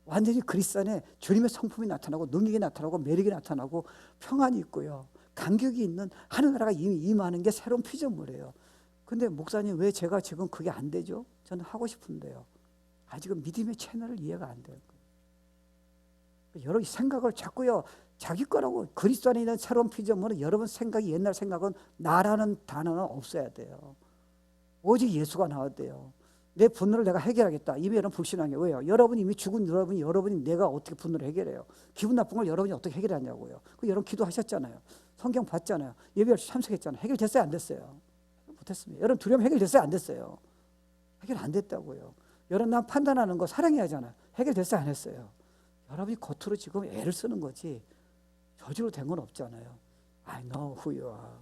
완전히 그리스도 안에 주님의 성품이 나타나고 능력이 나타나고 매력이 나타나고 평안이 있고요, 감격이 있는 하늘나라가 이미 임하는 게 새로운 피조물이에요. 근데 목사님, 왜 제가 지금 그게 안 되죠? 저는 하고 싶은데요, 아직은 믿음의 채널을 이해가 안 돼요. 여러분 생각을 자꾸요, 자기 거라고. 그리스도 안에 있는 새로운 피조물은, 여러분 생각이, 옛날 생각은 나라는 단어는 없어야 돼요. 오직 예수가 나와야 돼요. 내 분노를 내가 해결하겠다, 이미 여러분 불신한 게 왜요? 여러분이 이미 죽은 여러분이 내가 어떻게 분노를 해결해요? 기분 나쁜 걸 여러분이 어떻게 해결하냐고요. 여러분 기도하셨잖아요. 성경 봤잖아요. 예배할 때 참석했잖아요. 해결됐어요, 안 됐어요? 못했습니다. 여러분 두려움 해결됐어요, 안 됐어요? 해결 안 됐다고요. 여러분 난 판단하는 거 사랑해야 하잖아요. 해결됐어요, 안 했어요? 여러분이 겉으로 지금 애를 쓰는 거지 저주로 된 건 없잖아요. I know who you are.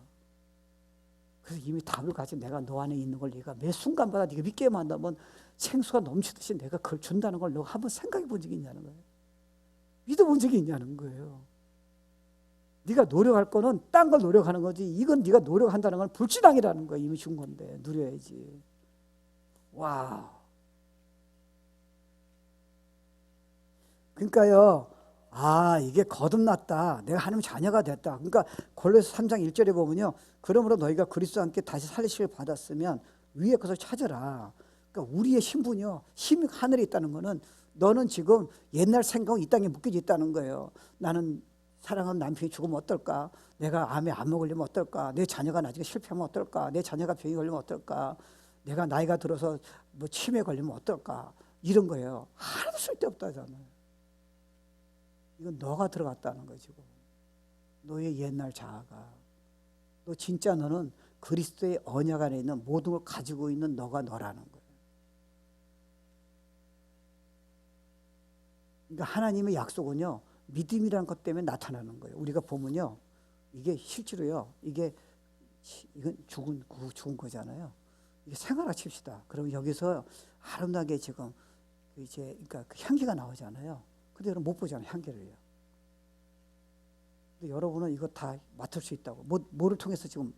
그래서 이미 답을 가진 내가 너 안에 있는 걸 네가 매 순간마다 네가 믿게만 한다면 생수가 넘치듯이 내가 그걸 준다는 걸 너가 한번 생각해 본 적이 있냐는 거예요. 믿어본 적이 있냐는 거예요. 네가 노력할 거는 딴 걸 노력하는 거지, 이건 네가 노력한다는 건 불신앙이라는 거예요. 이미 준 건데 누려야지. 와. 그러니까요, 이게 거듭났다, 내가 하나님 자녀가 됐다. 그러니까 골로새 3장 1절에 보면요, 그러므로 너희가 그리스도와 함께 다시 살리심을 받았으면 위의 것을 찾으라. 그러니까 우리의 신분이요, 힘이 하늘에 있다는 거는, 너는 지금 옛날 생각은 이 땅에 묶여져 있다는 거예요. 나는 사랑하는 남편이 죽으면 어떨까? 내가 암에 안 먹으려면 어떨까? 내 자녀가 나중에 실패하면 어떨까? 내 자녀가 병이 걸리면 어떨까? 내가 나이가 들어서 뭐 치매 걸리면 어떨까? 이런 거예요. 하나도 쓸데없다잖아요. 이건 너가 들어갔다는 거지. 너의 옛날 자아가. 너 진짜 너는 그리스도의 언약 안에 있는 모든 걸 가지고 있는 너가 너라는 거예요. 그러니까 하나님의 약속은요, 믿음이라는 것 때문에 나타나는 거예요. 우리가 보면요, 이게 실제로요, 이건 죽은 거잖아요. 이게 생활화 칩시다. 그러면 여기서 아름다게 지금 그러니까 그 향기가 나오잖아요. 근데 여러분 못 보잖아요, 향기를요. 근데 여러분은 이거 다 맡을 수 있다고. 뭐를 통해서 지금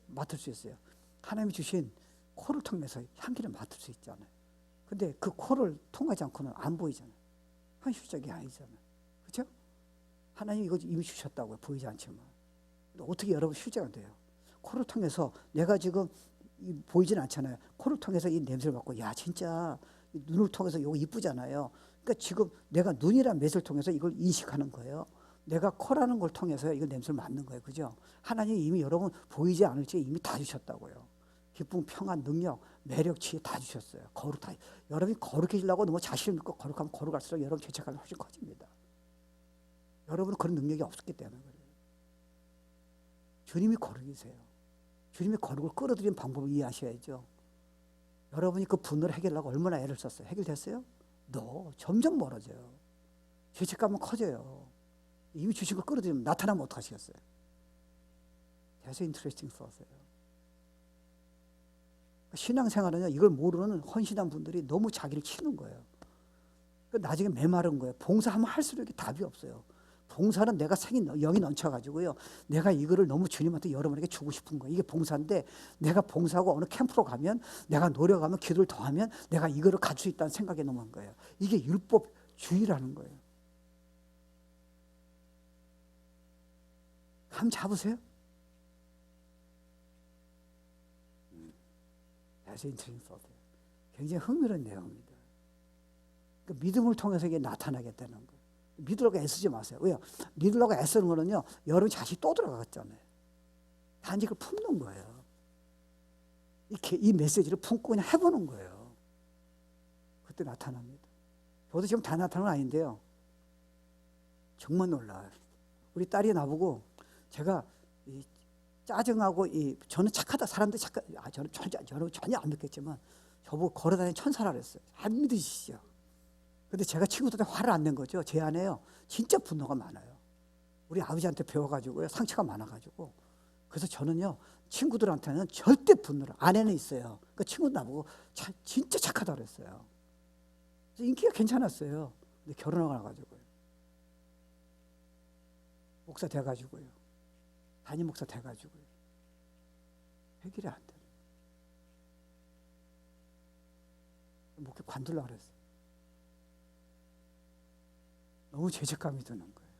맡을 수 있어요? 하나님이 주신 코를 통해서 향기를 맡을 수 있잖아요. 근데 그 코를 통하지 않고는 안 보이잖아요. 현실적이 아니잖아요. 그렇죠? 하나님이 이거 이미 주셨다고요, 보이지 않지만. 근데 어떻게 여러분 실제가 돼요? 코를 통해서 내가 지금 보이진 않잖아요. 코를 통해서 이 냄새를 맡고, 야 진짜 눈을 통해서 이거 이쁘잖아요. 그러니까 지금 내가 눈이란 매를 통해서 이걸 인식하는 거예요. 내가 코라는 걸 통해서 이걸 냄새를 맡는 거예요. 그죠? 하나님이 이미 여러분 보이지 않을지 이미 다 주셨다고요. 기쁨, 평안, 능력, 매력, 지혜 다 주셨어요. 여러분이 거룩해지려고 너무 자신을 믿고 거룩하면 거룩할수록 여러분 죄책감이 훨씬 커집니다. 여러분은 그런 능력이 없었기 때문에 그래요. 주님이 거룩이세요. 주님의 거룩을 끌어들이는 방법을 이해하셔야죠. 여러분이 그 분노를 해결하려고 얼마나 애를 썼어요. 해결됐어요? 점점 멀어져요. 죄책감은 커져요. 이미 주신 걸 끌어들이면 나타나면 어떡하시겠어요? That's interesting thought예요. 신앙생활은요, 이걸 모르는 헌신한 분들이 너무 자기를 치는 거예요. 나중에 메마른 거예요. 봉사하면 할수록 답이 없어요. 봉사는 내가 영이 넘쳐가지고요, 내가 이거를 너무 주님한테 여러분에게 주고 싶은 거예요. 이게 봉사인데, 내가 봉사하고 어느 캠프로 가면, 내가 노력하면, 기도를 더하면 내가 이거를 가질 수 있다는 생각에 넘어간 거예요. 이게 율법주의라는 거예요. 감 잡으세요? 굉장히 흥미로운 내용입니다. 그러니까 믿음을 통해서 이게 나타나겠다는 거예요. 믿으려고 애쓰지 마세요. 왜요? 믿으려고 애쓰는 거는요, 여러분 자식이 또 들어가겠잖아요. 단지 그걸 품는 거예요. 이 메시지를 품고 그냥 해보는 거예요. 그때 나타납니다. 저도 지금 다 나타나는 건 아닌데요, 정말 놀라요. 우리 딸이 나보고 제가 짜증하고 저는 착하다, 사람들이 저는 전혀 안 믿겠지만 저보고 걸어다니는 천사라 그랬어요. 안 믿으시죠? 근데 제가 친구들한테 화를 안 낸 거죠. 제 안에요 진짜 분노가 많아요. 우리 아버지한테 배워가지고요 상처가 많아가지고. 그래서 저는요 친구들한테는 절대 분노를, 아내는 있어요. 그 친구도 나보고 진짜 착하다 그랬어요. 그래서 인기가 괜찮았어요. 근데 결혼하고 나가지고요 목사 돼가지고요 담임 목사 돼가지고요 해결이 안 돼요. 목회 관두려고 그랬어요. 너무 죄책감이 드는 거예요.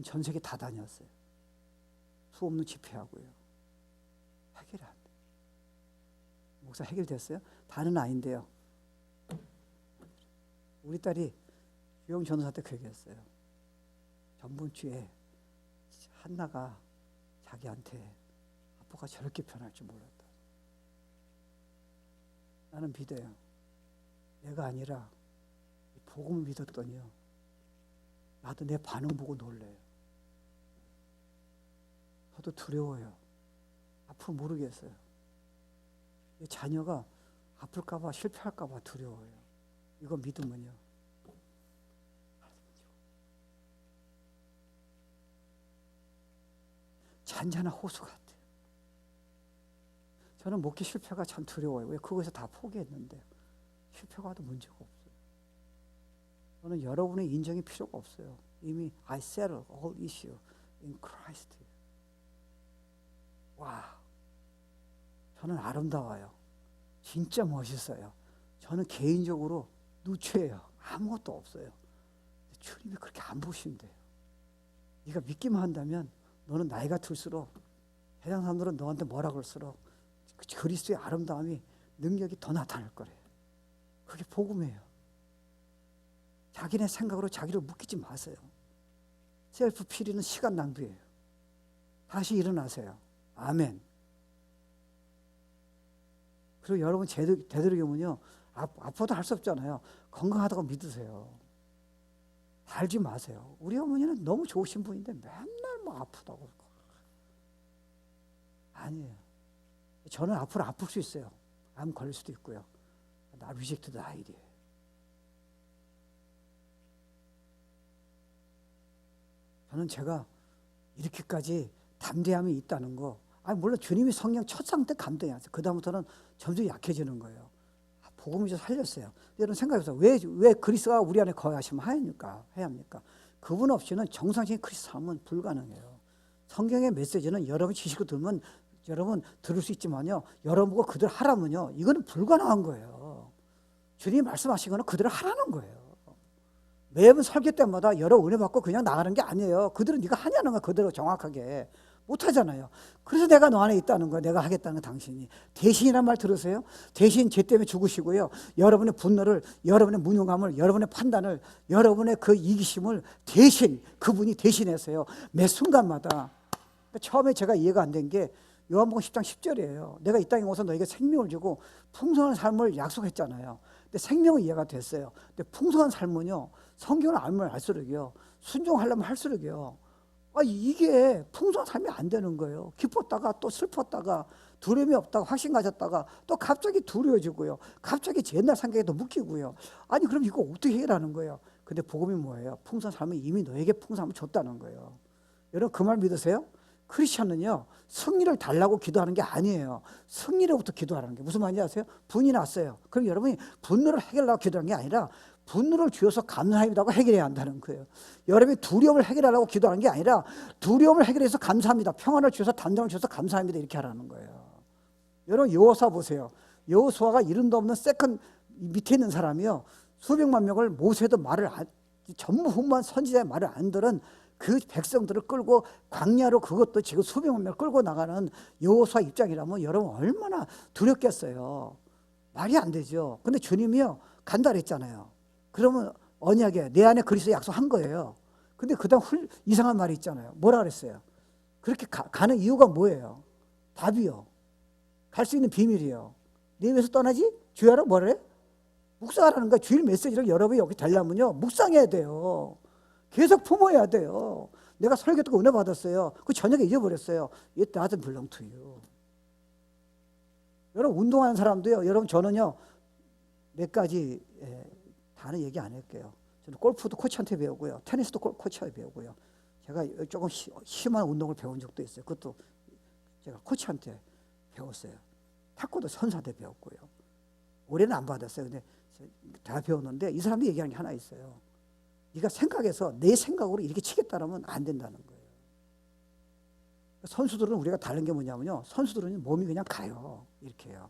전 세계 다 다녔어요. 수 없는 집회하고요. 해결이 안 돼요. 목사 해결됐어요? 다는 아닌데요. 우리 딸이 주영 전도사 그 얘기했어요. 전번 주에 한나가 자기한테 아빠가 저렇게 변할 줄 몰랐다. 나는 믿어요. 내가 아니라 복음을 믿었더니요 나도 내 반응 보고 놀래요. 저도 두려워요. 앞으로 모르겠어요. 내 자녀가 아플까봐 실패할까봐 두려워요. 이거 믿으면요 잔잔한 호수 같아요. 저는 목회 실패가 참 두려워요. 왜? 그것에서 다 포기했는데 실패가 와도 문제가 없어요. 저는 여러분의 인정이 필요가 없어요. 이미 I settle all issue in Christ. 와, 저는 아름다워요. 진짜 멋있어요. 저는 개인적으로 누추해요. 아무것도 없어요. 주님이 그렇게 안 보신대요. 네가 믿기만 한다면 너는 나이가 들수록 세상 사람들은 너한테 뭐라 그럴수록 그리스도의 아름다움이 능력이 더 나타날 거래요. 그게 복음이에요. 자기네 생각으로 자기를 묶이지 마세요. 셀프 피리는 시간 낭비예요. 다시 일어나세요. 아멘. 그리고 여러분 되도록이면요 아파도 할 수 없잖아요. 건강하다고 믿으세요. 달지 마세요. 우리 어머니는 너무 좋으신 분인데 맨날 뭐 아프다고. 아니에요. 저는 앞으로 아플 수 있어요. 암 걸릴 수도 있고요. 나 리젝트 다 아이디에요. 저는 제가 이렇게까지 담대함이 있다는 거, 물론 주님이 성령 첫 상태 감동이 왔어요. 그 다음부터는 점점 약해지는 거예요. 복음이 좀 살렸어요. 여러분 생각해보세요. 왜 그리스도가 우리 안에 거하시면 해야 합니까? 그분 없이는 정상적인 그리스도 삶은 불가능해요. 성경의 메시지는 여러분 지식으로 들으면 여러분 들을 수 있지만요, 여러분 보고 그대로 하라면요, 이거는 불가능한 거예요. 주님이 말씀하신 거는 그대로 하라는 거예요. 매번 설교 때마다 여러 은혜 받고 그냥 나가는 게 아니에요. 그대로 네가 하냐는 거야. 그대로 정확하게 못하잖아요. 그래서 내가 너 안에 있다는 거야. 내가 하겠다는 거 당신이. 대신이란 말 들으세요? 대신 죄 때문에 죽으시고요, 여러분의 분노를, 여러분의 무능함을, 여러분의 판단을, 여러분의 그 이기심을 대신 그분이 대신해서요 매 순간마다. 처음에 제가 이해가 안 된 게 요한복음 10장 10절이에요. 내가 이 땅에 오서 너에게 생명을 주고 풍성한 삶을 약속했잖아요. 근데 생명은 이해가 됐어요. 근데 풍성한 삶은요, 성경을 알면 알수록요, 순종하려면 할수록요, 이게 풍성한 삶이 안 되는 거예요. 기뻤다가 또 슬펐다가 두려움이 없다가 확신 가졌다가 또 갑자기 두려워지고요, 갑자기 옛날 생각에 또 묶이고요. 그럼 이거 어떻게 해결하는 거예요? 근데 복음이 뭐예요? 풍성한 삶은 이미 너에게 풍성함을 줬다는 거예요. 여러분 그 말 믿으세요? 크리스천은요 승리를 달라고 기도하는 게 아니에요. 승리로부터 기도하는 게 무슨 말인지 아세요? 분이 났어요. 그럼 여러분이 분노를 해결하려고 기도하는 게 아니라 분노를 주어서 감사합니다고 해결해야 한다는 거예요. 여러분이 두려움을 해결하려고 기도하는 게 아니라 두려움을 해결해서 감사합니다, 평안을 주셔서 단정을 주셔서 감사합니다, 이렇게 하라는 거예요. 여러분 여호수아 보세요. 여호수아가 이름도 없는 세컨 밑에 있는 사람이요, 수백만 명을 모세도 말을 전부 훈만 선지자의 말을 안 들은 그 백성들을 끌고 광야로, 그것도 지금 수백만 명을 끌고 나가는 여호수아 입장이라면 여러분 얼마나 두렵겠어요. 말이 안 되죠. 근데 주님이요 간다 그랬잖아요. 그러면 언약에 내 안에 그리스도 약속한 거예요. 근데 그 다음 이상한 말이 있잖아요. 뭐라 그랬어요? 그렇게 가는 이유가 뭐예요? 답이요, 갈 수 있는 비밀이요. 네 입에서 떠나지? 주야로 뭐래? 묵상하라는 거야. 주일 메시지를 여러분이 여기 되려면요, 묵상해야 돼요. 계속 품어야 돼요. 내가 설교 듣고 은혜 받았어요. 그 저녁에 잊어버렸어요. It doesn't belong to you. 여러분 운동하는 사람도요, 여러분 저는요 몇 가지 다는 얘기 안 할게요. 저는 골프도 코치한테 배우고요, 테니스도 코치한테 배우고요. 제가 조금 심한 운동을 배운 적도 있어요. 그것도 제가 코치한테 배웠어요. 탁구도 선수한테 배웠고요. 올해는 안 받았어요. 근데 다 배웠는데 이 사람이 얘기하는 게 하나 있어요. 네가 생각해서 내 생각으로 이렇게 치겠다라면 안 된다는 거예요. 선수들은 우리가 다른 게 뭐냐면요, 선수들은 몸이 그냥 가요. 이렇게 해요.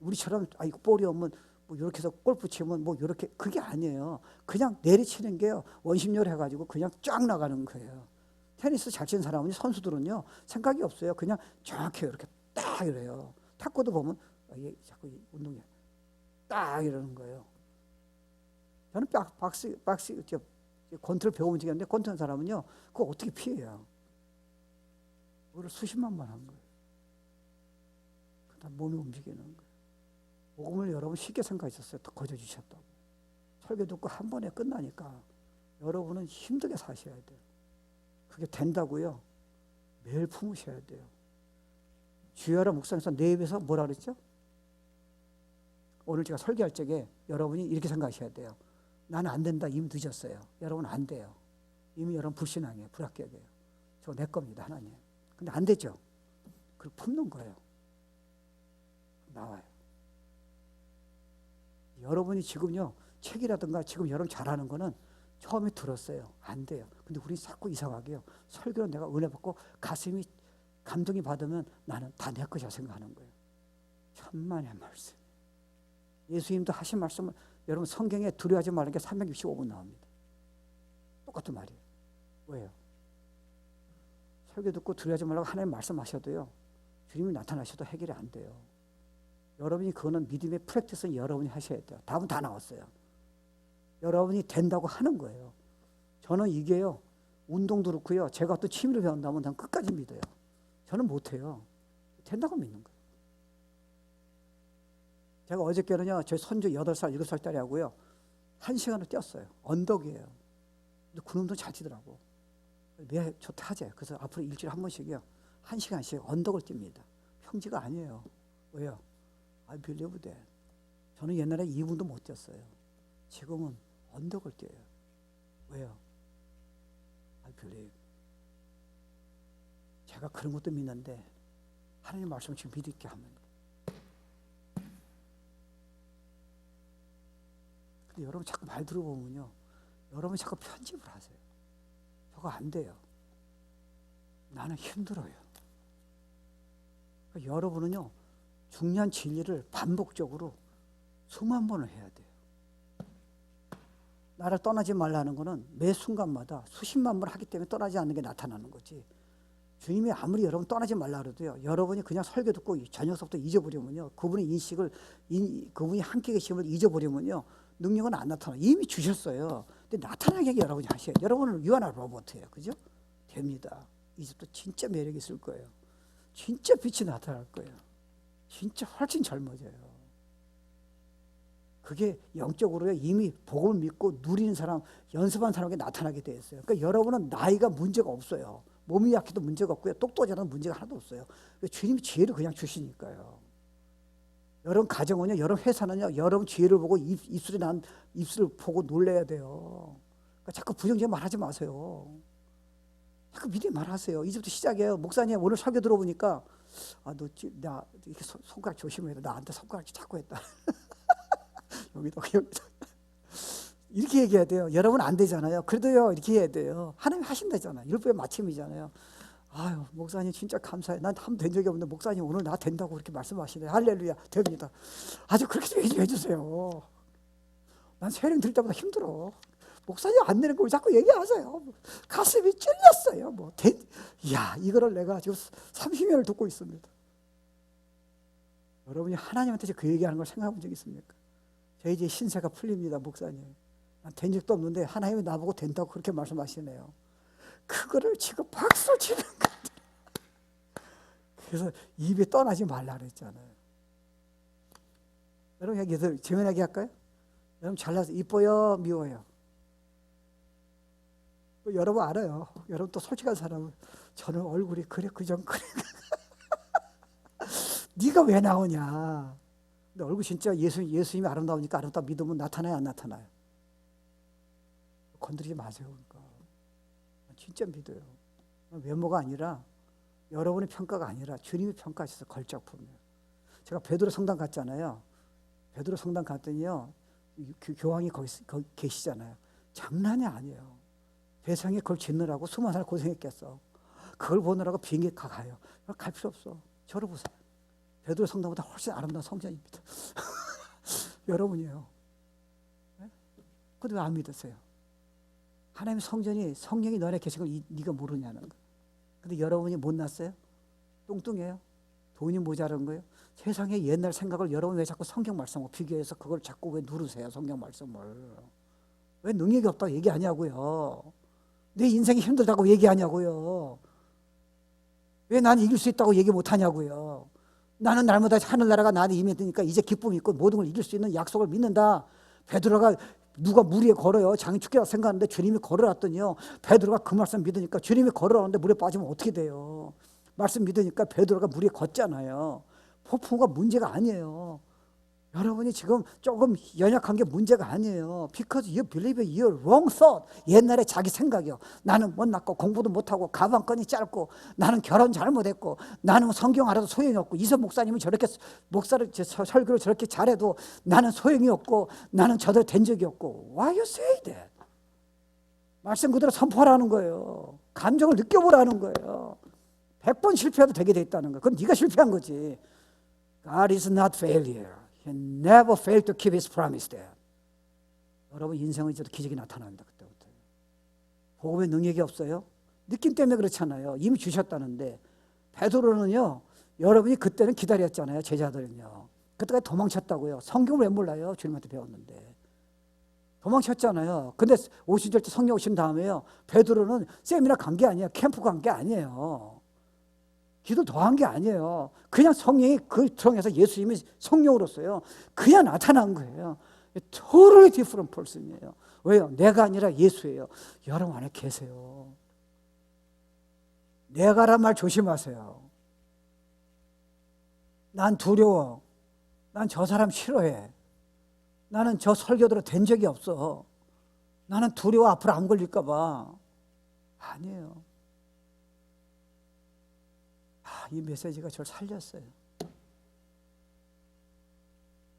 우리처럼 이거 볼이 오면 뭐 이렇게 해서 골프 치면 뭐 이렇게, 그게 아니에요. 그냥 내리치는 게요, 원심력을 해가지고 그냥 쫙 나가는 거예요. 테니스 잘 치는 사람은, 선수들은요 생각이 없어요. 그냥 정확히 이렇게 딱 이래요. 탁구도 보면 이게 자꾸 운동이 딱 이러는 거예요. 저는 박스 권투를 배우면 되겠는데, 권투하는 사람은요 그거 어떻게 피해요? 그걸 수십만 번 한 거예요. 그다음 몸이 움직이는 거예요. 복음을 여러분 쉽게 생각하셨어요. 더 거저 주셨다고. 설교 듣고 한 번에 끝나니까 여러분은 힘들게 사셔야 돼요. 그게 된다고요? 매일 품으셔야 돼요. 주야라 묵상에서 내 입에서 뭐라 그랬죠? 오늘 제가 설교할 적에 여러분이 이렇게 생각하셔야 돼요. 나는 안 된다. 이미 늦었어요. 여러분 안 돼요. 이미 여러분 불신앙이에요. 불합격이에요. 저거 내 겁니다. 하나님. 근데 안 되죠. 그걸 품는 거예요. 나와요. 여러분이 지금요 책이라든가 지금 여러분 잘하는 거는 처음에 들었어요. 안 돼요. 근데 우리 자꾸 이상하게요, 설교는 내가 은혜 받고 가슴이 감동이 받으면 나는 다 내 것이라 생각하는 거예요. 천만의 말씀. 예수님도 하신 말씀은 여러분 성경에 두려워하지 말라는 게 365번 나옵니다. 똑같은 말이에요. 왜요? 설교 듣고 두려워하지 말라고 하나님 말씀하셔도요, 주님이 나타나셔도 해결이 안 돼요. 여러분이 그거는 믿음의 프랙티스는 여러분이 하셔야 돼요. 답은 다 나왔어요. 여러분이 된다고 하는 거예요. 저는 이게요, 운동도 그렇고요, 제가 또 취미를 배운다면 난 끝까지 믿어요. 저는 못해요. 된다고 믿는 거예요. 제가 어저께는요, 제 손주 8살, 7살짜리 하고요 1시간을 뛰었어요. 언덕이에요. 근데 그놈도 잘 뛰더라고. 매 좋다 하재. 그래서 앞으로 일주일에 한 번씩이요 1시간씩 언덕을 뜁니다. 평지가 아니에요. 왜요? I believe that. 저는 옛날에 2분도 못 뛰었어요. 지금은 언덕을 뛰어요. 왜요? I believe. 제가 그런 것도 믿는데 하나님 말씀을 지금 믿을게 하면. 근데 여러분 자꾸 말 들어보면요, 여러분 자꾸 편집을 하세요. 저거 안 돼요. 나는 힘들어요. 그러니까 여러분은요, 중요한 진리를 반복적으로 수만 번을 해야 돼요. 나를 떠나지 말라는 거는 매 순간마다 수십만 번 하기 때문에 떠나지 않는 게 나타나는 거지. 주님이 아무리 여러분 떠나지 말라 그래도요, 여러분이 그냥 설교 듣고 저녁서부터 잊어버리면요, 그분의 인식을, 그분이 함께 계심을 잊어버리면요, 능력은 안 나타나요. 이미 주셨어요. 근데 나타나게 여러분이 하셔야 돼요. 여러분은 유한한 로봇이에요. 그죠? 됩니다. 이집도 진짜 매력이 있을 거예요. 진짜 빛이 나타날 거예요. 진짜 훨씬 젊어져요. 그게 영적으로 이미 복음을 믿고 누리는 사람, 연습한 사람에게 나타나게 돼 있어요. 그러니까 여러분은 나이가 문제가 없어요. 몸이 약해도 문제가 없고요, 똑똑하지는 문제가 하나도 없어요. 주님이 지혜를 그냥 주시니까요. 여러분 가정은요, 여러분 회사는요, 여러분 지혜를 보고 입술을 보고 놀래야 돼요. 그러니까 자꾸 부정적인 말하지 마세요. 자꾸 믿음이 말하세요. 이제부터 시작이에요. 목사님 오늘 설교 들어보니까 나 이렇게 손가락 조심해야 돼. 나한테 손가락 자꾸 했다. 여기도 이렇게 얘기해야 돼요. 여러분 안 되잖아요. 그래도요 이렇게 해야 돼요. 하나님 하신다잖아요. 율법의 마침이잖아요. 아유 목사님 진짜 감사해. 난 한 번 된 적이 없는데 목사님 오늘 나 된다고 그렇게 말씀하시네. 할렐루야. 됩니다. 아주 그렇게 좀 해주세요. 난 세령 들 때보다 힘들어. 목사님 안 되는 거 왜 자꾸 얘기하세요. 가슴이 찔렸어요. 이야 이거를 내가 지금 30년을 듣고 있습니다. 여러분이 하나님한테 그 얘기하는 걸 생각해 본 적 있습니까? 저 이제 신세가 풀립니다. 목사님. 난 된 적도 없는데 하나님이 나보고 된다고 그렇게 말씀하시네요. 그거를 지금 박수 치는 거예요. 그래서 입에 떠나지 말라 그랬잖아요. 여러분 얘기들 재미나게 할까요? 여러분 잘나서 이뻐요, 미워요? 여러분 알아요. 여러분 또 솔직한 사람은 저는 얼굴이 그래 그전 그래. 네가 왜 나오냐? 근데 얼굴 진짜 예수님이 아름다우니까 아름다워 믿으면 나타나요, 안 나타나요? 건드리지 마세요. 그러니까 진짜 믿어요. 외모가 아니라 여러분의 평가가 아니라 주님이 평가하셔서 걸작품이에요. 제가 베드로 성당 갔잖아요. 베드로 성당 갔더니요, 교황이 거기 계시잖아요. 장난이 아니에요. 세상에 그걸 짓느라고 수많은 살 고생했겠어. 그걸 보느라고 비행기 가요. 갈 필요 없어. 저를 보세요. 베드로 성당보다 훨씬 아름다운 성전입니다. 여러분이에요. 네? 근데 왜 안 믿으세요? 하나님의 성전이 성령이 너네 계신 걸 네가 모르냐는 거. 근데 여러분이 못났어요? 뚱뚱해요? 돈이 모자란 거예요? 세상의 옛날 생각을 여러분 왜 자꾸 성경 말씀하고 비교해서 그걸 자꾸 왜 누르세요? 성경 말씀을. 왜 능력이 없다고 얘기하냐고요? 내 인생이 힘들다고 얘기하냐고요? 왜 나는 이길 수 있다고 얘기 못하냐고요? 나는 날마다 하늘나라가 나한테 임했으니까 이제 기쁨이 있고 모든 걸 이길 수 있는 약속을 믿는다. 베드로가 누가 물 위에 걸어요? 장이 죽겠다 생각하는데 주님이 걸어놨더니요, 베드로가 그 말씀 믿으니까 주님이 걸어놨는데 물에 빠지면 어떻게 돼요? 말씀 믿으니까 베드로가 물에 걷잖아요. 폭풍우가 문제가 아니에요. 여러분이 지금 조금 연약한 게 문제가 아니에요. Because you believe your wrong thought. 옛날에 자기 생각이요. 나는 못났고 공부도 못하고 가방끈이 짧고 나는 결혼 잘못했고 나는 성경 알아도 소용이 없고 이서 목사님은 저렇게 목사를 설교를 저렇게 잘해도 나는 소용이 없고 나는 저대로 된 적이 없고. Why you say that? 말씀 그대로 선포하라는 거예요. 감정을 느껴보라는 거예요. 100번 실패해도 되게 돼 있다는 거예요. 그건 네가 실패한 거지. God is not failure. He never failed to keep his promise there. 여러분 인생은 이제도 기적이 나타납니다. 그때부터. 복음의 능력이 없어요? 느낌 때문에 그렇잖아요. 이미 주셨다는데. 베드로는요, 여러분이 그때는 기다렸잖아요. 제자들은요. 그때까지 도망쳤다고요. 성경을 왜 몰라요? 주님한테 배웠는데. 도망쳤잖아요. 근데 50절 때 성령 오신 다음에요, 베드로는 세미나 간 게 아니에요. 캠프 간 게 아니에요. 기도 더한 게 아니에요. 그냥 성령이 그 통해서 예수님이 성령으로서요, 그냥 나타난 거예요. Totally different person이에요. 왜요? 내가 아니라 예수예요. 여러분 안에 계세요. 내가란 말 조심하세요. 난 두려워. 난 저 사람 싫어해. 나는 저 설교대로 된 적이 없어. 나는 두려워 앞으로 안 걸릴까 봐. 아니에요. 이 메시지가 저를 살렸어요.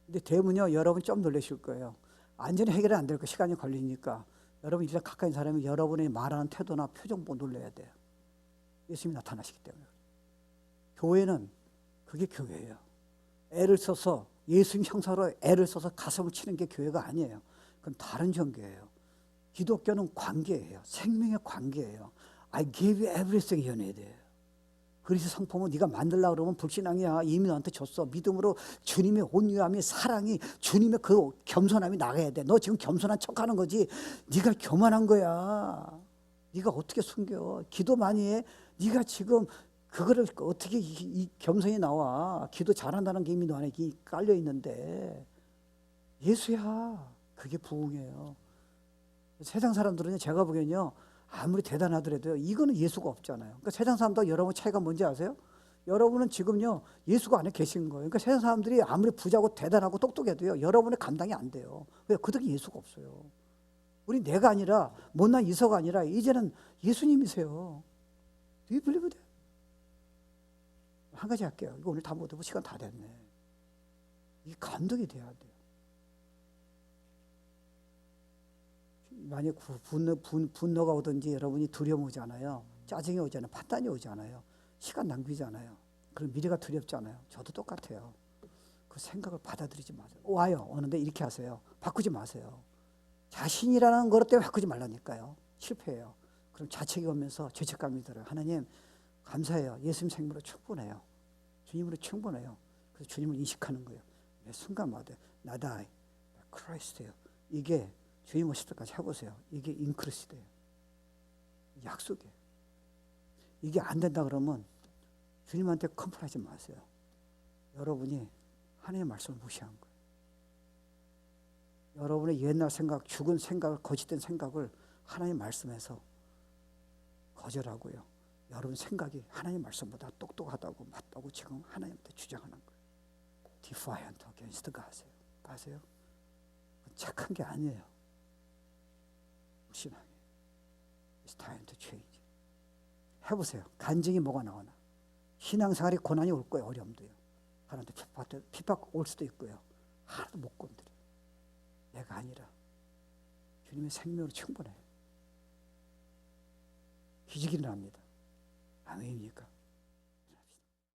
근데 대문요, 여러분 좀 놀라실 거예요. 완전히 해결이 안 될 거, 시간이 걸리니까. 여러분 일단 가까이 있는 사람이 여러분의 말하는 태도나 표정 보고 놀라야 돼요. 예수님이 나타나시기 때문에. 교회는 그게 교회예요. 애를 써서 예수님 형사로 애를 써서 가슴을 치는 게 교회가 아니에요. 그건 다른 종교예요. 기독교는 관계예요. 생명의 관계예요. I give you everything you need. 그리스 성품은 네가 만들려고 그러면 불신앙이야. 이미 너한테 줬어. 믿음으로 주님의 온유함이, 사랑이, 주님의 그 겸손함이 나가야 돼. 너 지금 겸손한 척하는 거지. 네가 교만한 거야. 네가 어떻게 숨겨. 기도 많이 해. 네가 지금 그거를 어떻게 이 겸손이 나와. 기도 잘한다는 게 이미 너 안에 깔려 있는데. 예수야. 그게 부흥이에요. 세상 사람들은 제가 보기엔요, 아무리 대단하더라도 이거는 예수가 없잖아요. 그러니까 세상 사람도 여러분 차이가 뭔지 아세요? 여러분은 지금요, 예수가 안에 계신 거예요. 그러니까 세상 사람들이 아무리 부자고 대단하고 똑똑해도요, 여러분의 감당이 안 돼요. 왜? 그들이 예수가 없어요. 우리 내가 아니라 못난 이서가 아니라 이제는 예수님이세요. Do you believe that? 한 가지 할게요. 이거 오늘 다 못하고 시간 다 됐네. 이게 감동이 돼야 돼요. 만약 분노가 오든지 여러분이 두려움 오잖아요. 짜증이 오잖아요. 판단이 오잖아요. 시간 낭비잖아요. 그럼 미래가 두렵잖아요. 저도 똑같아요. 그 생각을 받아들이지 마세요. 와요. 오는데 이렇게 하세요. 바꾸지 마세요. 자신이라는 것 때문에 바꾸지 말라니까요. 실패해요. 그럼 자책이 오면서 죄책감이 들어요. 하나님 감사해요. 예수님 생명으로 충분해요. 주님으로 충분해요. 그래서 주님을 인식하는 거예요. 매 순간마다 나다 크라이스트예요. 이게 주님 오실 때까지 해보세요. 이게 인크리스드예요. 약속이에요. 이게 안 된다 그러면 주님한테 컴플하지 마세요. 여러분이 하나님의 말씀을 무시한 거예요. 여러분의 옛날 생각, 죽은 생각을, 거짓된 생각을 하나님 말씀에서 거절하고요. 여러분 생각이 하나님 말씀보다 똑똑하다고 맞다고 지금 하나님한테 주장하는 거예요. Defiant against God이에요. 아세요? 착한 게 아니에요. 신앙이. It's time to change. 해보세요. 간증이 뭐가 나오나. 신앙생활에 고난이 올 거예요. 어려움도요. 하나님한테 핍박 올 수도 있고요. 하나도 못 건드려. 내가 아니라 주님의 생명으로 충분해요. 기적이 일어납니다. 아멘입니까?